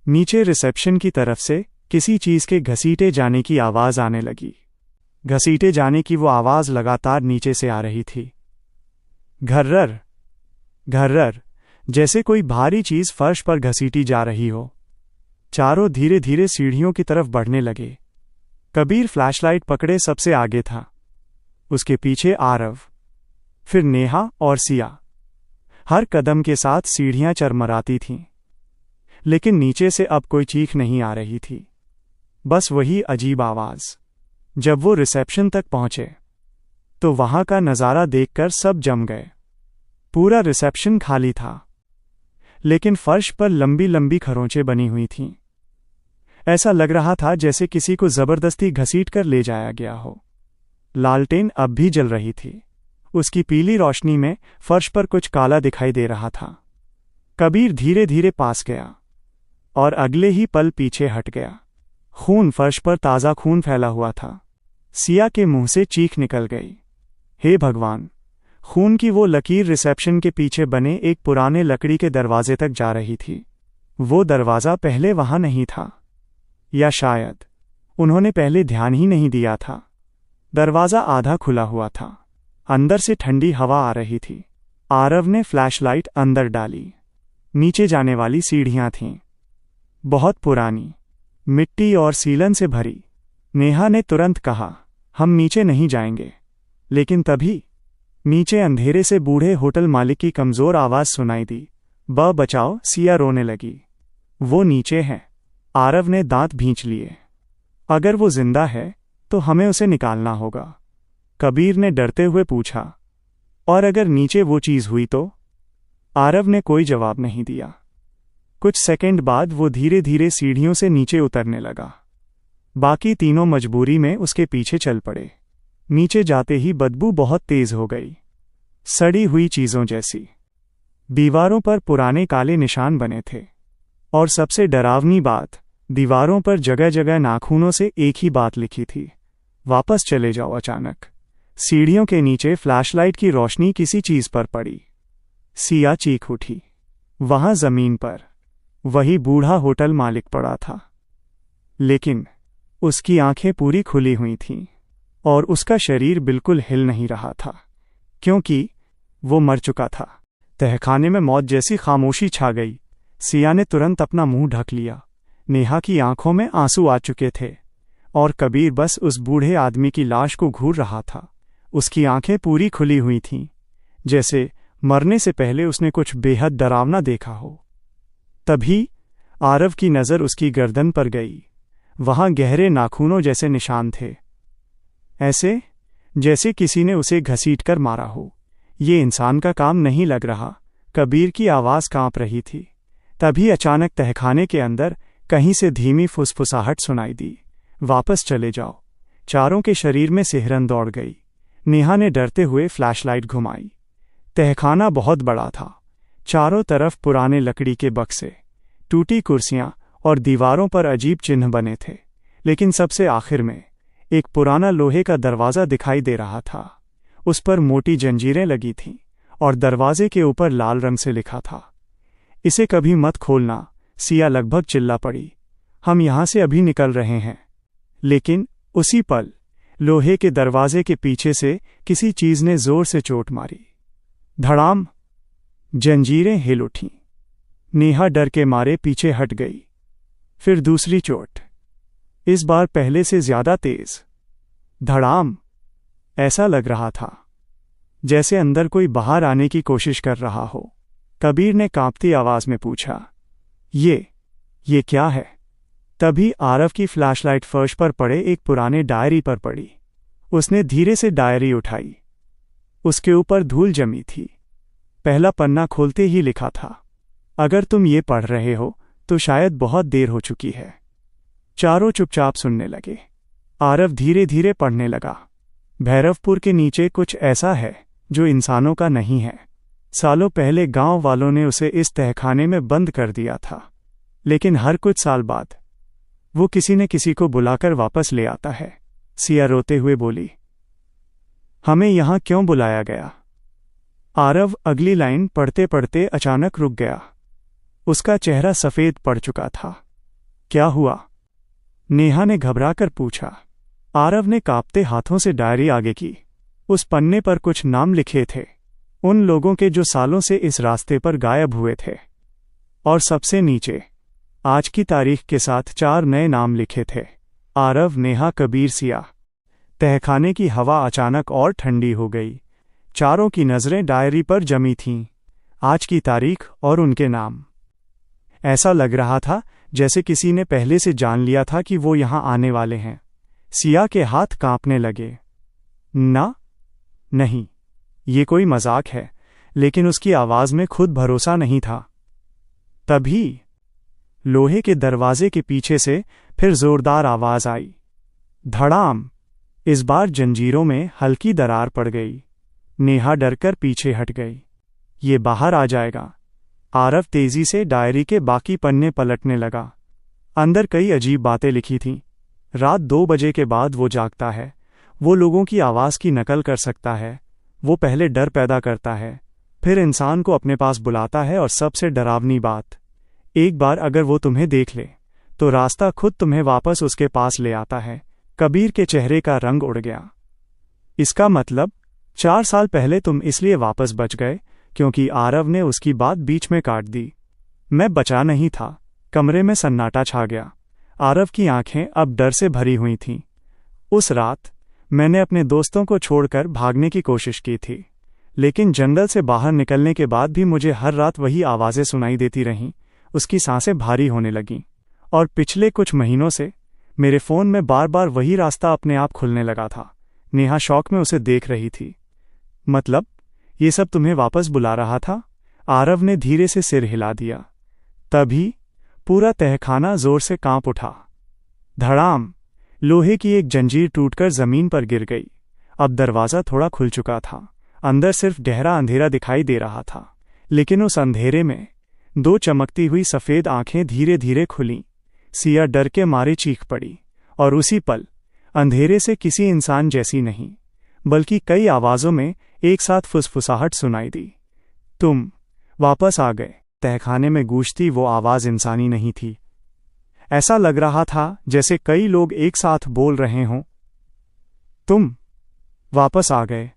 नीचे रिसेप्शन की तरफ से किसी चीज़ के घसीटे जाने की आवाज़ आने लगी। घसीटे जाने की वो आवाज़ लगातार नीचे से आ रही थी। घर्रर घर्रर, जैसे कोई भारी चीज़ फर्श पर घसीटी जा रही हो। चारों धीरे धीरे सीढ़ियों की तरफ बढ़ने लगे। कबीर फ्लैशलाइट पकड़े सबसे आगे था, उसके पीछे आरव, फिर नेहा और सिया। हर कदम के साथ सीढ़ियां चरमराती थीं, लेकिन नीचे से अब कोई चीख नहीं आ रही थी, बस वही अजीब आवाज़। जब वो रिसेप्शन तक पहुंचे तो वहां का नज़ारा देखकर सब जम गए। पूरा रिसेप्शन खाली था, लेकिन फर्श पर लंबी लंबी खरोंचें बनी हुई थीं। ऐसा लग रहा था जैसे किसी को जबरदस्ती घसीट कर ले जाया गया हो। लालटेन अब भी जल रही थी। उसकी पीली रोशनी में फर्श पर कुछ काला दिखाई दे रहा था। कबीर धीरे धीरे पास गया और अगले ही पल पीछे हट गया। खून, फर्श पर ताज़ा खून फैला हुआ था। सिया के मुंह से चीख निकल गई, हे भगवान! खून की वो लकीर रिसेप्शन के पीछे बने एक पुराने लकड़ी के दरवाजे तक जा रही थी। वो दरवाज़ा पहले वहां नहीं था, या शायद उन्होंने पहले ध्यान ही नहीं दिया था। दरवाज़ा आधा खुला हुआ था, अंदर से ठंडी हवा आ रही थी। आरव ने फ्लैशलाइट अंदर डाली। नीचे जाने वाली सीढ़ियां थीं, बहुत पुरानी, मिट्टी और सीलन से भरी। नेहा ने तुरंत कहा, हम नीचे नहीं जाएंगे। लेकिन तभी नीचे अंधेरे से बूढ़े होटल मालिक की कमजोर आवाज सुनाई दी, बचाओ। सिया रोने लगी। वो नीचे है। आरव ने दांत भींच लिए। अगर वो जिंदा है तो हमें उसे निकालना होगा, कबीर ने डरते हुए पूछा। और अगर नीचे वो चीज हुई तो? आरव ने कोई जवाब नहीं दिया। कुछ सेकंड बाद वो धीरे धीरे सीढ़ियों से नीचे उतरने लगा। बाकी तीनों मजबूरी में उसके पीछे चल पड़े। नीचे जाते ही बदबू बहुत तेज हो गई, सड़ी हुई चीजों जैसी। दीवारों पर पुराने काले निशान बने थे, और सबसे डरावनी बात, दीवारों पर जगह जगह नाखूनों से एक ही बात लिखी थी, वापस चले जाओ। अचानक सीढ़ियों के नीचे फ्लैशलाइट की रोशनी किसी चीज पर पड़ी। सिया चीख उठी। वहां जमीन पर वही बूढ़ा होटल मालिक पड़ा था, लेकिन उसकी आंखें पूरी खुली हुई थीं और उसका शरीर बिल्कुल हिल नहीं रहा था, क्योंकि वो मर चुका था। तहखाने में मौत जैसी खामोशी छा गई। सिया ने तुरंत अपना मुंह ढक लिया। नेहा की आंखों में आंसू आ चुके थे और कबीर बस उस बूढ़े आदमी की लाश को घूर रहा था। उसकी आंखें पूरी खुली हुई थीं, जैसे मरने से पहले उसने कुछ बेहद डरावना देखा हो। तभी आरव की नज़र उसकी गर्दन पर गई। वहां गहरे नाखूनों जैसे निशान थे, ऐसे जैसे किसी ने उसे घसीटकर मारा हो। ये इंसान का काम नहीं लग रहा। कबीर की आवाज़ कांप रही थी। तभी अचानक तहखाने के अंदर कहीं से धीमी फुसफुसाहट सुनाई दी, वापस चले जाओ। चारों के शरीर में सिहरन दौड़ गई। नेहा ने डरते हुए फ्लैशलाइट घुमाई। तहखाना बहुत बड़ा था। चारों तरफ पुराने लकड़ी के बक्से, टूटी कुर्सियां और दीवारों पर अजीब चिन्ह बने थे। लेकिन सबसे आखिर में एक पुराना लोहे का दरवाज़ा दिखाई दे रहा था। उस पर मोटी जंजीरें लगी थीं और दरवाजे के ऊपर लाल रंग से लिखा था, इसे कभी मत खोलना। सिया लगभग चिल्ला पड़ी। हम यहां से अभी निकल रहे हैं। लेकिन उसी पल लोहे के दरवाजे के पीछे से किसी चीज ने जोर से चोट मारी। धड़ाम! जंजीरें हिल उठीं। नेहा डर के मारे पीछे हट गई। फिर दूसरी चोट, इस बार पहले से ज्यादा तेज। धड़ाम! ऐसा लग रहा था जैसे अंदर कोई बाहर आने की कोशिश कर रहा हो। कबीर ने कांपती आवाज में पूछा, ये क्या है? तभी आरव की फ्लैशलाइट फर्श पर पड़े एक पुराने डायरी पर पड़ी। उसने धीरे से डायरी उठाई। उसके ऊपर धूल जमी थी। पहला पन्ना खोलते ही लिखा था, अगर तुम ये पढ़ रहे हो तो शायद बहुत देर हो चुकी है। चारों चुपचाप सुनने लगे। आरव धीरे धीरे पढ़ने लगा, भैरवपुर के नीचे कुछ ऐसा है जो इंसानों का नहीं है। सालों पहले गांव वालों ने उसे इस तहखाने में बंद कर दिया था, लेकिन हर कुछ साल बाद वो किसी न किसी को बुलाकर वापस ले आता है। सिया रोते हुए बोली, हमें यहां क्यों बुलाया गया? आरव अगली लाइन पढ़ते पढ़ते अचानक रुक गया। उसका चेहरा सफेद पड़ चुका था। क्या हुआ? नेहा ने घबराकर पूछा। आरव ने कांपते हाथों से डायरी आगे की। उस पन्ने पर कुछ नाम लिखे थे, उन लोगों के जो सालों से इस रास्ते पर गायब हुए थे। और सबसे नीचे आज की तारीख के साथ 4 नए नाम लिखे थे, आरव, नेहा, कबीर, सिया। तहखाने की हवा अचानक और ठंडी हो गई। चारों की नज़रें डायरी पर जमी थीं, आज की तारीख और उनके नाम। ऐसा लग रहा था जैसे किसी ने पहले से जान लिया था कि वो यहां आने वाले हैं। सिया के हाथ कांपने लगे। नहीं, ये कोई मजाक है, लेकिन उसकी आवाज में खुद भरोसा नहीं था। तभी लोहे के दरवाजे के पीछे से फिर जोरदार आवाज आई, धड़ाम! इस बार जंजीरों में हल्की दरार पड़ गई। नेहा डरकर पीछे हट गई। ये बाहर आ जाएगा। आरव तेजी से डायरी के बाकी पन्ने पलटने लगा। अंदर कई अजीब बातें लिखी थीं। रात 2 बजे के बाद वो जागता है, वो लोगों की आवाज़ की नकल कर सकता है, वो पहले डर पैदा करता है, फिर इंसान को अपने पास बुलाता है, और सबसे डरावनी बात, एक बार अगर वो तुम्हें देख ले तो रास्ता खुद तुम्हें वापस उसके पास ले आता है। कबीर के चेहरे का रंग उड़ गया। इसका मतलब 4 साल पहले तुम इसलिए वापस बच गए क्योंकि आरव ने उसकी बात बीच में काट दी। मैं बचा नहीं था। कमरे में सन्नाटा छा गया। आरव की आंखें अब डर से भरी हुई थीं। उस रात मैंने अपने दोस्तों को छोड़कर भागने की कोशिश की थी, लेकिन जंगल से बाहर निकलने के बाद भी मुझे हर रात वही आवाज़ें सुनाई देती रहीं। उसकी सांसें भारी होने लगीं और पिछले कुछ महीनों से मेरे फ़ोन में बार बार वही रास्ता अपने आप खुलने लगा था। नेहा शौक में उसे देख रही थी। मतलब ये सब तुम्हें वापस बुला रहा था? आरव ने धीरे से सिर हिला दिया। तभी पूरा तहखाना जोर से कांप उठा। धड़ाम! लोहे की एक जंजीर टूटकर जमीन पर गिर गई। अब दरवाज़ा थोड़ा खुल चुका था। अंदर सिर्फ गहरा अंधेरा दिखाई दे रहा था, लेकिन उस अंधेरे में दो चमकती हुई सफ़ेद आंखें धीरे धीरे खुलीं। सिया डर के मारे चीख पड़ी और उसी पल अंधेरे से किसी इंसान जैसी नहीं, बल्कि कई आवाज़ों में एक साथ फुसफुसाहट सुनाई दी। तुम वापस आ गए। तहखाने में गूंजती वो आवाज़ इंसानी नहीं थी। ऐसा लग रहा था जैसे कई लोग एक साथ बोल रहे हों। तुम वापस आ गए।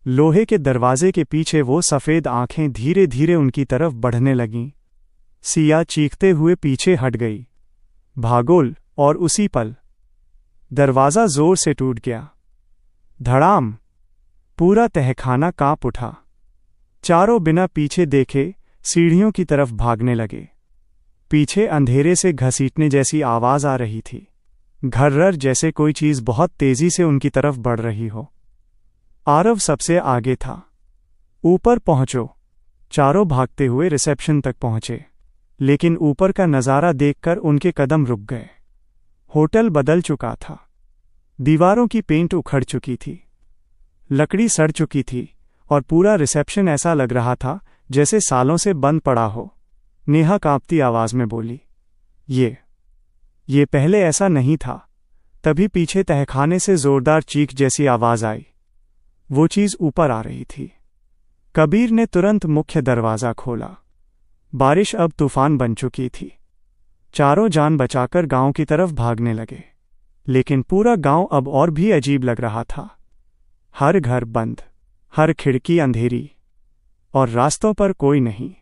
लोहे के दरवाजे के पीछे वो सफ़ेद आंखें धीरे धीरे उनकी तरफ बढ़ने लगीं। सिया चीखते हुए पीछे हट गई। भागोल! और उसी पल दरवाज़ा जोर से टूट गया। धड़ाम! पूरा तहखाना कांप उठा। चारों बिना पीछे देखे सीढ़ियों की तरफ भागने लगे। पीछे अंधेरे से घसीटने जैसी आवाज़ आ रही थी, घर्रर जैसे कोई चीज़ बहुत तेज़ी से उनकी तरफ बढ़ रही हो। आरव सबसे आगे था। ऊपर पहुंचो! चारों भागते हुए रिसेप्शन तक पहुंचे, लेकिन ऊपर का नज़ारा देखकर उनके कदम रुक गए। होटल बदल चुका था। दीवारों की पेंट उखड़ चुकी थी, लकड़ी सड़ चुकी थी और पूरा रिसेप्शन ऐसा लग रहा था जैसे सालों से बंद पड़ा हो। नेहा कांपती आवाज़ में बोली, ये पहले ऐसा नहीं था। तभी पीछे तहखाने से जोरदार चीख जैसी आवाज़ आई। वो चीज़ ऊपर आ रही थी। कबीर ने तुरंत मुख्य दरवाज़ा खोला। बारिश अब तूफान बन चुकी थी। चारों जान बचाकर गांव की तरफ भागने लगे, लेकिन पूरा गांव अब और भी अजीब लग रहा था। हर घर बंद, हर खिड़की अंधेरी और रास्तों पर कोई नहीं,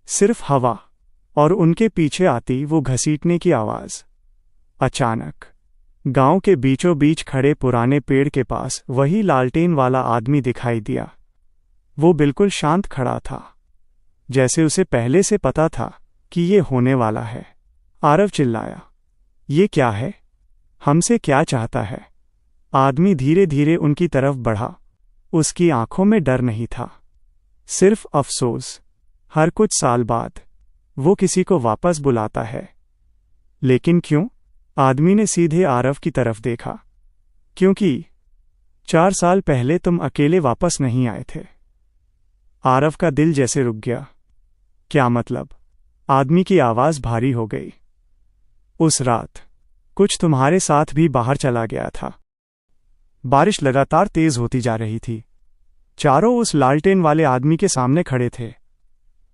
सिर्फ हवा और उनके पीछे आती वो घसीटने की आवाज़। अचानक गांव के बीचों बीच खड़े पुराने पेड़ के पास वही लालटेन वाला आदमी दिखाई दिया। वो बिल्कुल शांत खड़ा था, जैसे उसे पहले से पता था कि ये होने वाला है। आरव चिल्लाया, ये क्या है? हमसे क्या चाहता है? आदमी धीरे धीरे उनकी तरफ बढ़ा। उसकी आंखों में डर नहीं था, सिर्फ अफसोस। हर कुछ साल बाद वो किसी को वापस बुलाता है, लेकिन क्यों? आदमी ने सीधे आरव की तरफ देखा। क्योंकि 4 साल पहले तुम अकेले वापस नहीं आए थे। आरव का दिल जैसे रुक गया। क्या मतलब? आदमी की आवाज़ भारी हो गई। उस रात कुछ तुम्हारे साथ भी बाहर चला गया था। बारिश लगातार तेज होती जा रही थी। चारों उस लालटेन वाले आदमी के सामने खड़े थे,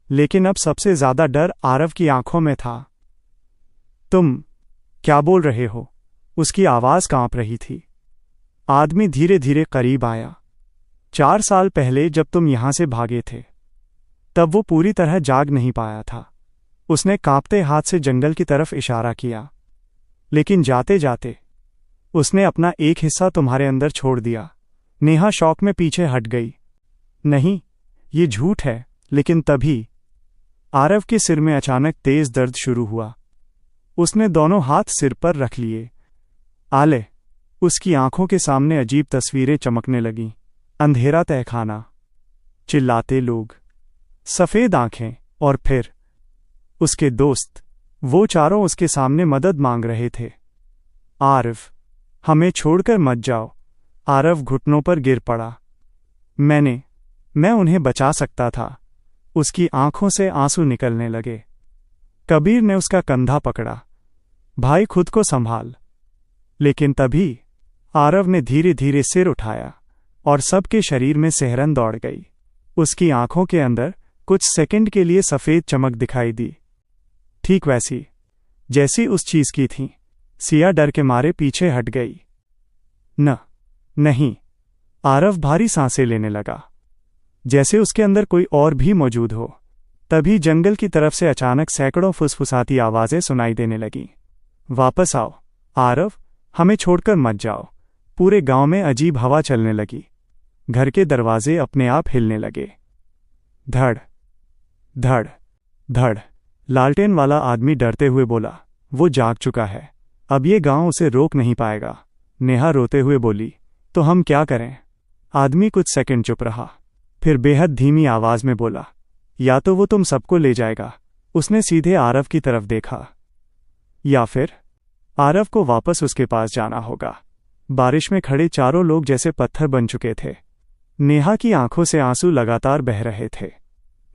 लेकिन अब सबसे ज्यादा डर आरव की आंखों में था। तुम क्या बोल रहे हो? उसकी आवाज़ कांप रही थी। आदमी धीरे धीरे करीब आया। 4 साल पहले जब तुम यहां से भागे थे, तब वो पूरी तरह जाग नहीं पाया था। उसने कांपते हाथ से जंगल की तरफ इशारा किया, लेकिन जाते जाते उसने अपना एक हिस्सा तुम्हारे अंदर छोड़ दिया। नेहा शौक में पीछे हट गई। नहीं, ये झूठ है। लेकिन तभी आरव के सिर में अचानक तेज दर्द शुरू हुआ। उसने दोनों हाथ सिर पर रख लिए। आले! उसकी आंखों के सामने अजीब तस्वीरें चमकने लगीं। अंधेरा तहखाना, चिल्लाते लोग, सफ़ेद आंखें और फिर उसके दोस्त। वो चारों उसके सामने मदद मांग रहे थे। आरव, हमें छोड़कर मत जाओ। आरव घुटनों पर गिर पड़ा। मैं उन्हें बचा सकता था। उसकी आंखों से आंसू निकलने लगे। कबीर ने उसका कंधा पकड़ा। भाई, खुद को संभाल। लेकिन तभी आरव ने धीरे धीरे सिर उठाया और सबके शरीर में सिहरन दौड़ गई। उसकी आंखों के अंदर कुछ सेकंड के लिए सफ़ेद चमक दिखाई दी, ठीक वैसी जैसी उस चीज़ की थी। सिया डर के मारे पीछे हट गई। नहीं। आरव भारी सांसें लेने लगा, जैसे उसके अंदर कोई और भी मौजूद हो। तभी जंगल की तरफ से अचानक सैकड़ों फुसफुसाती आवाज़ें सुनाई देने लगीं। वापस आओ आरव, हमें छोड़कर मत जाओ। पूरे गांव में अजीब हवा चलने लगी। घर के दरवाजे अपने आप हिलने लगे। धड़ धड़ धड़। लालटेन वाला आदमी डरते हुए बोला, वो जाग चुका है, अब ये गांव उसे रोक नहीं पाएगा। नेहा रोते हुए बोली, तो हम क्या करें? आदमी कुछ सेकंड चुप रहा, फिर बेहद धीमी आवाज में बोला, या तो वो तुम सबको ले जाएगा। उसने सीधे आरव की तरफ देखा, या फिर आरव को वापस उसके पास जाना होगा। बारिश में खड़े चारों लोग जैसे पत्थर बन चुके थे। नेहा की आंखों से आंसू लगातार बह रहे थे।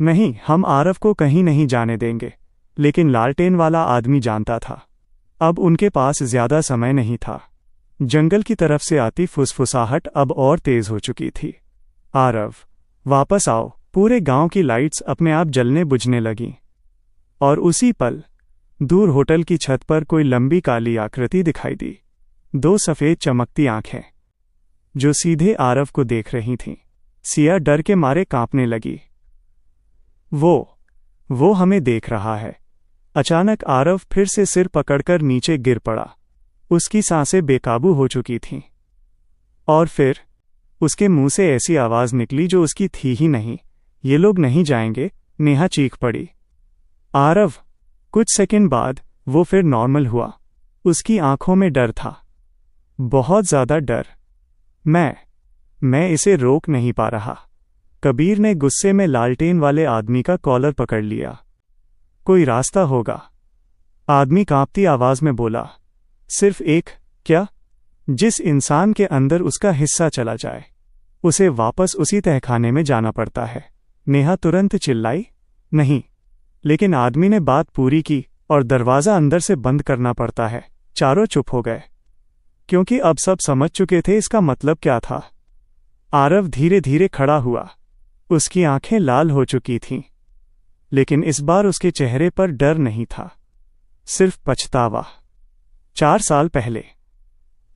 नहीं, हम आरव को कहीं नहीं जाने देंगे। लेकिन लालटेन वाला आदमी जानता था, अब उनके पास ज्यादा समय नहीं था। जंगल की तरफ से आती फुसफुसाहट अब और तेज हो चुकी थी। आरव, वापस आओ। पूरे गांव की लाइट्स अपने आप जलने बुझने लगीं। और उसी पल दूर होटल की छत पर कोई लंबी काली आकृति दिखाई दी। 2 सफेद चमकती आंखें जो सीधे आरव को देख रही थीं। सिया डर के मारे कांपने लगी। वो हमें देख रहा है। अचानक आरव फिर से सिर पकड़कर नीचे गिर पड़ा। उसकी सांसें बेकाबू हो चुकी थीं। और फिर उसके मुंह से ऐसी आवाज निकली जो उसकी थी ही नहीं। ये लोग नहीं जाएंगे, नेहा चीख पड़ी। आरव। कुछ सेकंड बाद वो फिर नॉर्मल हुआ। उसकी आंखों में डर था, बहुत ज्यादा डर। मैं इसे रोक नहीं पा रहा। कबीर ने गुस्से में लालटेन वाले आदमी का कॉलर पकड़ लिया। कोई रास्ता होगा, आदमी कांपती आवाज में बोला। सिर्फ एक? क्या? जिस इंसान के अंदर उसका हिस्सा चला जाए उसे वापस उसी तहखाने में जाना पड़ता है। नेहा तुरंत चिल्लाई, नहीं। लेकिन आदमी ने बात पूरी की और दरवाजा अंदर से बंद करना पड़ता है। चारों चुप हो गए, क्योंकि अब सब समझ चुके थे इसका मतलब क्या था। आरव धीरे धीरे खड़ा हुआ। उसकी आंखें लाल हो चुकी थीं, लेकिन इस बार उसके चेहरे पर डर नहीं था, सिर्फ पछतावा। 4 साल पहले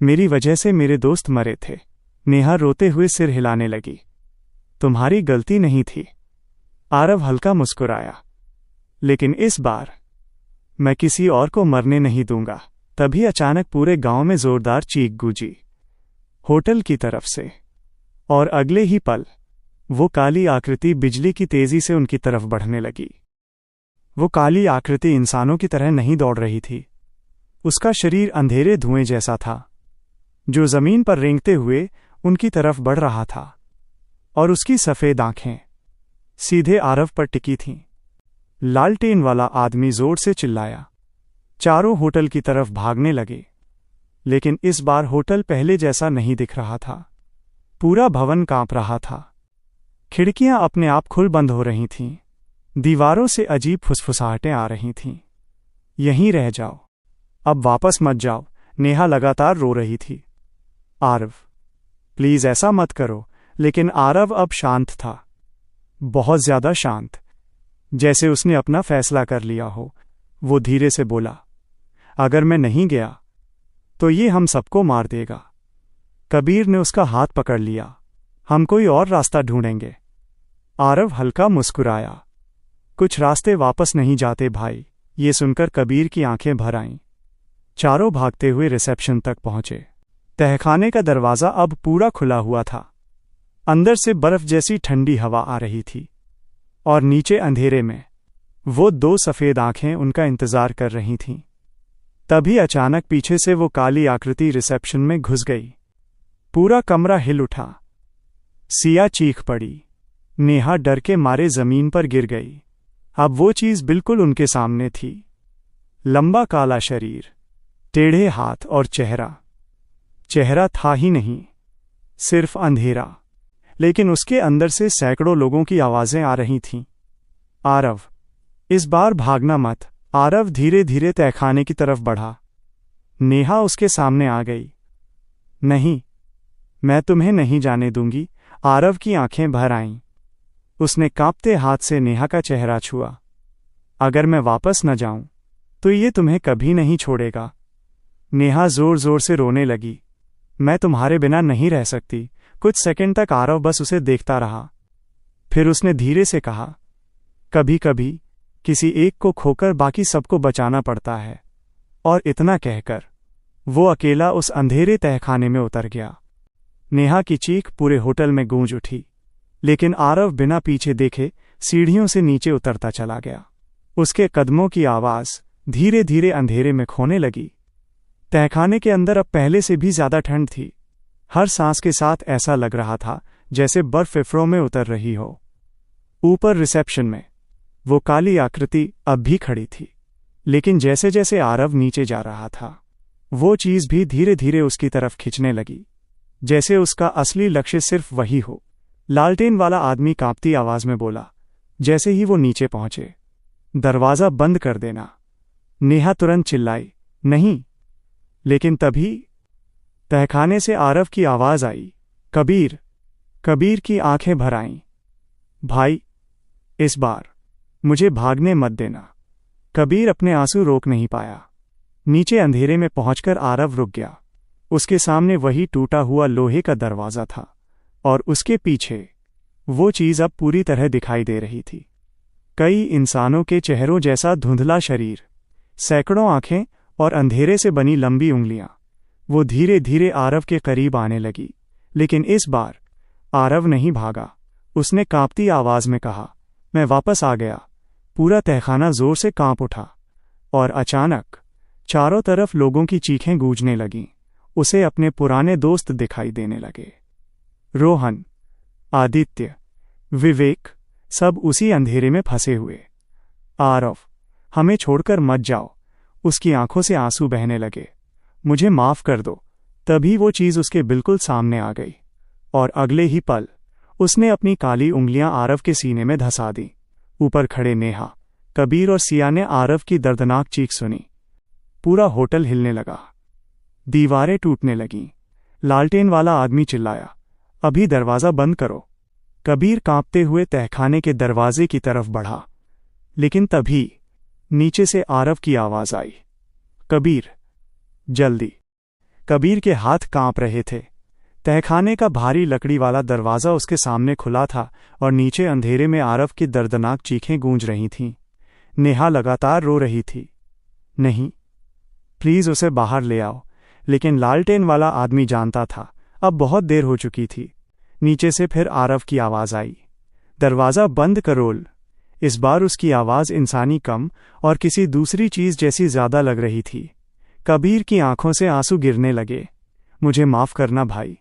मेरी वजह से मेरे दोस्त मरे थे। नेहा रोते हुए सिर हिलाने लगी। तुम्हारी गलती नहीं थी। आरव हल्का मुस्कुराया। लेकिन इस बार मैं किसी और को मरने नहीं दूंगा। तभी अचानक पूरे गांव में जोरदार चीख गूंजी, होटल की तरफ से। और अगले ही पल वो काली आकृति बिजली की तेजी से उनकी तरफ बढ़ने लगी। वो काली आकृति इंसानों की तरह नहीं दौड़ रही थी। उसका शरीर अंधेरे धुएं जैसा था, जो जमीन पर रेंगते हुए उनकी तरफ बढ़ रहा था। और उसकी सफेद आंखें सीधे आरव पर टिकी थीं। लालटेन वाला आदमी जोर से चिल्लाया। चारों होटल की तरफ भागने लगे। लेकिन इस बार होटल पहले जैसा नहीं दिख रहा था। पूरा भवन कांप रहा था। खिड़कियां अपने आप खुल बंद हो रही थीं। दीवारों से अजीब फुसफुसाहटें आ रही थीं। यहीं रह जाओ, अब वापस मत जाओ। नेहा लगातार रो रही थी। आरव, प्लीज ऐसा मत करो। लेकिन आरव अब शांत था, बहुत ज्यादा शांत, जैसे उसने अपना फैसला कर लिया हो। वो धीरे से बोला, अगर मैं नहीं गया तो ये हम सबको मार देगा। कबीर ने उसका हाथ पकड़ लिया। हम कोई और रास्ता ढूंढेंगे। आरव हल्का मुस्कुराया। कुछ रास्ते वापस नहीं जाते भाई। ये सुनकर कबीर की आंखें भर आईं। चारों भागते हुए रिसेप्शन तक पहुंचे। तहखाने का दरवाजा अब पूरा खुला हुआ था। अंदर से बर्फ जैसी ठंडी हवा आ रही थी। और नीचे अंधेरे में वो 2 सफेद आंखें उनका इंतजार कर रही थीं। तभी अचानक पीछे से वो काली आकृति रिसेप्शन में घुस गई। पूरा कमरा हिल उठा। सिया चीख पड़ी। नेहा डर के मारे जमीन पर गिर गई। अब वो चीज बिल्कुल उनके सामने थी। लंबा काला शरीर, टेढ़े हाथ और चेहरा था ही नहीं, सिर्फ अंधेरा। लेकिन उसके अंदर से सैकड़ों लोगों की आवाजें आ रही थीं। आरव, इस बार भागना मत। आरव धीरे धीरे तहखाने की तरफ बढ़ा। नेहा उसके सामने आ गई। नहीं, मैं तुम्हें नहीं जाने दूंगी। आरव की आंखें भर आईं। उसने कांपते हाथ से नेहा का चेहरा छुआ। अगर मैं वापस न जाऊं तो ये तुम्हें कभी नहीं छोड़ेगा। नेहा जोर जोर से रोने लगी। मैं तुम्हारे बिना नहीं रह सकती। कुछ सेकंड तक आरव बस उसे देखता रहा। फिर उसने धीरे से कहा, कभी कभी किसी एक को खोकर बाकी सबको बचाना पड़ता है। और इतना कहकर वो अकेला उस अंधेरे तहखाने में उतर गया। नेहा की चीख पूरे होटल में गूंज उठी, लेकिन आरव बिना पीछे देखे सीढ़ियों से नीचे उतरता चला गया। उसके कदमों की आवाज धीरे धीरे अंधेरे में खोने लगी। तहखाने के अंदर अब पहले से भी ज्यादा ठंड थी। हर सांस के साथ ऐसा लग रहा था जैसे बर्फ फेफड़ों में उतर रही हो। ऊपर रिसेप्शन में वो काली आकृति अब भी खड़ी थी, लेकिन जैसे जैसे आरव नीचे जा रहा था वो चीज भी धीरे धीरे उसकी तरफ खिंचने लगी, जैसे उसका असली लक्ष्य सिर्फ वही हो। लालटेन वाला आदमी कांपती आवाज में बोला, जैसे ही वो नीचे पहुंचे, दरवाजा बंद कर देना। नेहा तुरंत चिल्लाई, नहीं। लेकिन तभी तहखाने से आरव की आवाज आई, कबीर। कबीर की आंखें भर आईं। भाई, इस बार मुझे भागने मत देना। कबीर अपने आंसू रोक नहीं पाया। नीचे अंधेरे में पहुंचकर आरव रुक गया। उसके सामने वही टूटा हुआ लोहे का दरवाजा था, और उसके पीछे वो चीज अब पूरी तरह दिखाई दे रही थी। कई इंसानों के चेहरों जैसा धुंधला शरीर, सैकड़ों आंखें और अंधेरे से बनी लंबी उंगलियां। वो धीरे धीरे आरव के करीब आने लगी, लेकिन इस बार आरव नहीं भागा। उसने कांपती आवाज में कहा, मैं वापस आ गया। पूरा तहखाना जोर से कांप उठा, और अचानक चारों तरफ लोगों की चीखें गूंजने लगीं। उसे अपने पुराने दोस्त दिखाई देने लगे। रोहन, आदित्य, विवेक, सब उसी अंधेरे में फंसे हुए। आरव, हमें छोड़कर मत जाओ। उसकी आंखों से आंसू बहने लगे। मुझे माफ कर दो। तभी वो चीज उसके बिल्कुल सामने आ गई, और अगले ही पल उसने अपनी काली उंगलियां आरव के सीने में धंसा दी। ऊपर खड़े नेहा, कबीर और सिया ने आरव की दर्दनाक चीख सुनी। पूरा होटल हिलने लगा, दीवारें टूटने लगीं। लालटेन वाला आदमी चिल्लाया, अभी दरवाजा बंद करो। कबीर कांपते हुए तहखाने के दरवाजे की तरफ बढ़ा, लेकिन तभी नीचे से आरव की आवाज आई, कबीर, जल्दी। कबीर के हाथ कांप रहे थे। तहखाने का भारी लकड़ी वाला दरवाजा उसके सामने खुला था, और नीचे अंधेरे में आरव की दर्दनाक चीखें गूंज रही थीं। नेहा लगातार रो रही थी, नहीं, प्लीज उसे बाहर ले आओ। लेकिन लालटेन वाला आदमी जानता था अब बहुत देर हो चुकी थी। नीचे से फिर आरव की आवाज आई, दरवाजा बंद करोल। इस बार उसकी आवाज इंसानी कम और किसी दूसरी चीज जैसी ज्यादा लग रही थी। कबीर की आंखों से आंसू गिरने लगे। मुझे माफ करना भाई।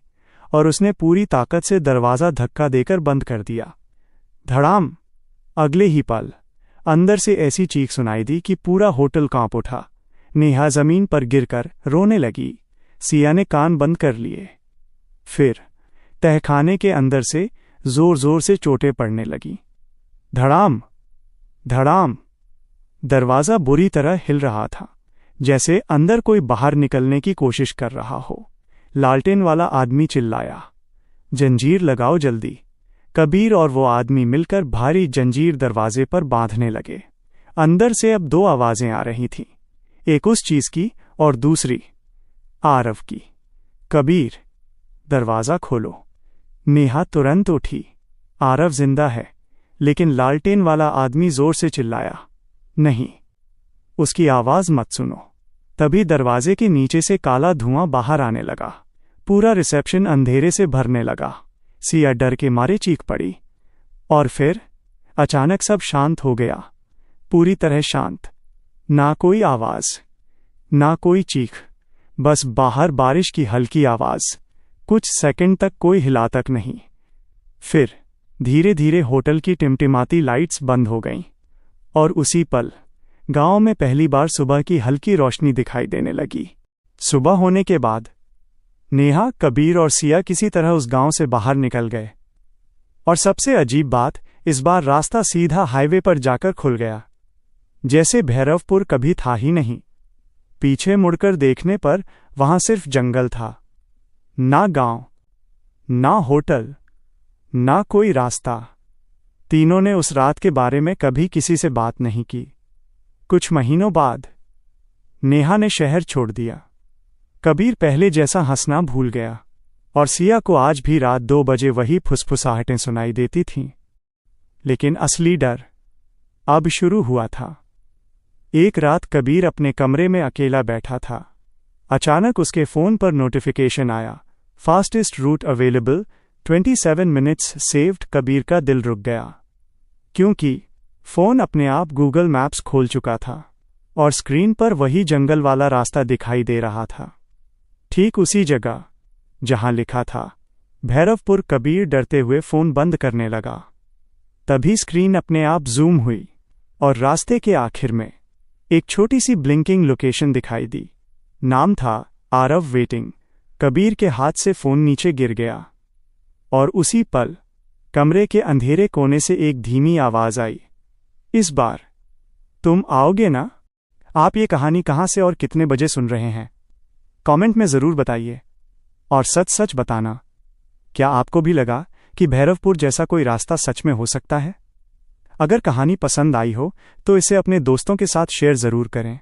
और उसने पूरी ताकत से दरवाजा धक्का देकर बंद कर दिया। धड़ाम। अगले ही पल अंदर से ऐसी चीख सुनाई दी कि पूरा होटल कांप उठा। नेहा जमीन पर गिरकर रोने लगी। सिया ने कान बंद कर लिए। फिर तहखाने के अंदर से जोर जोर से चोटें पड़ने लगीं। धड़ाम धड़ाम। दरवाजा बुरी तरह हिल रहा था, जैसे अंदर कोई बाहर निकलने की कोशिश कर रहा हो। लालटेन वाला आदमी चिल्लाया, जंजीर लगाओ जल्दी। कबीर और वो आदमी मिलकर भारी जंजीर दरवाजे पर बांधने लगे। अंदर से अब दो आवाजें आ रही थीं, एक उस चीज की और दूसरी आरव की। कबीर, दरवाजा खोलो। नेहा तुरंत उठी। आरव जिंदा है। लेकिन लालटेन वाला आदमी जोर से चिल्लाया, नहीं, उसकी आवाज मत सुनो। तभी दरवाजे के नीचे से काला धुआं बाहर आने लगा। पूरा रिसेप्शन अंधेरे से भरने लगा। सिया डर के मारे चीख पड़ी। और फिर अचानक सब शांत हो गया, पूरी तरह शांत। ना कोई आवाज, ना कोई चीख, बस बाहर बारिश की हल्की आवाज। कुछ सेकंड तक कोई हिला तक नहीं। फिर धीरे धीरे होटल की टिमटिमाती लाइट्स बंद हो गईं, और उसी पल गांव में पहली बार सुबह की हल्की रोशनी दिखाई देने लगी। सुबह होने के बाद नेहा, कबीर और सिया किसी तरह उस गांव से बाहर निकल गए। और सबसे अजीब बात, इस बार रास्ता सीधा हाईवे पर जाकर खुल गया, जैसे भैरवपुर कभी था ही नहीं। पीछे मुड़कर देखने पर वहां सिर्फ जंगल था। ना गांव, ना होटल, ना कोई रास्ता। तीनों ने उस रात के बारे में कभी किसी से बात नहीं की। कुछ महीनों बाद नेहा ने शहर छोड़ दिया। कबीर पहले जैसा हंसना भूल गया, और सिया को आज भी रात 2 बजे वही फुसफुसाहटें सुनाई देती थीं। लेकिन असली डर अब शुरू हुआ था। एक रात कबीर अपने कमरे में अकेला बैठा था। अचानक उसके फोन पर नोटिफिकेशन आया, fastest route available, 27 minutes saved. Kabir का दिल रुक गया, क्योंकि फ़ोन अपने आप गूगल मैप्स खोल चुका था और स्क्रीन पर वही जंगल वाला रास्ता दिखाई दे रहा था, ठीक उसी जगह जहां लिखा था भैरवपुर। कबीर डरते हुए फ़ोन बंद करने लगा। तभी स्क्रीन अपने आप जूम हुई और रास्ते के आखिर में एक छोटी सी ब्लिंकिंग लोकेशन दिखाई दी। नाम था आरव वेटिंग। कबीर के हाथ से फ़ोन नीचे गिर गया और उसी पल कमरे के अंधेरे कोने से एक धीमी आवाज़ आई, इस बार तुम आओगे ना? आप ये कहानी कहाँ से और कितने बजे सुन रहे हैं? कमेंट में ज़रूर बताइए और सच सच बताना, क्या आपको भी लगा कि भैरवपुर जैसा कोई रास्ता सच में हो सकता है? अगर कहानी पसंद आई हो तो इसे अपने दोस्तों के साथ शेयर ज़रूर करें।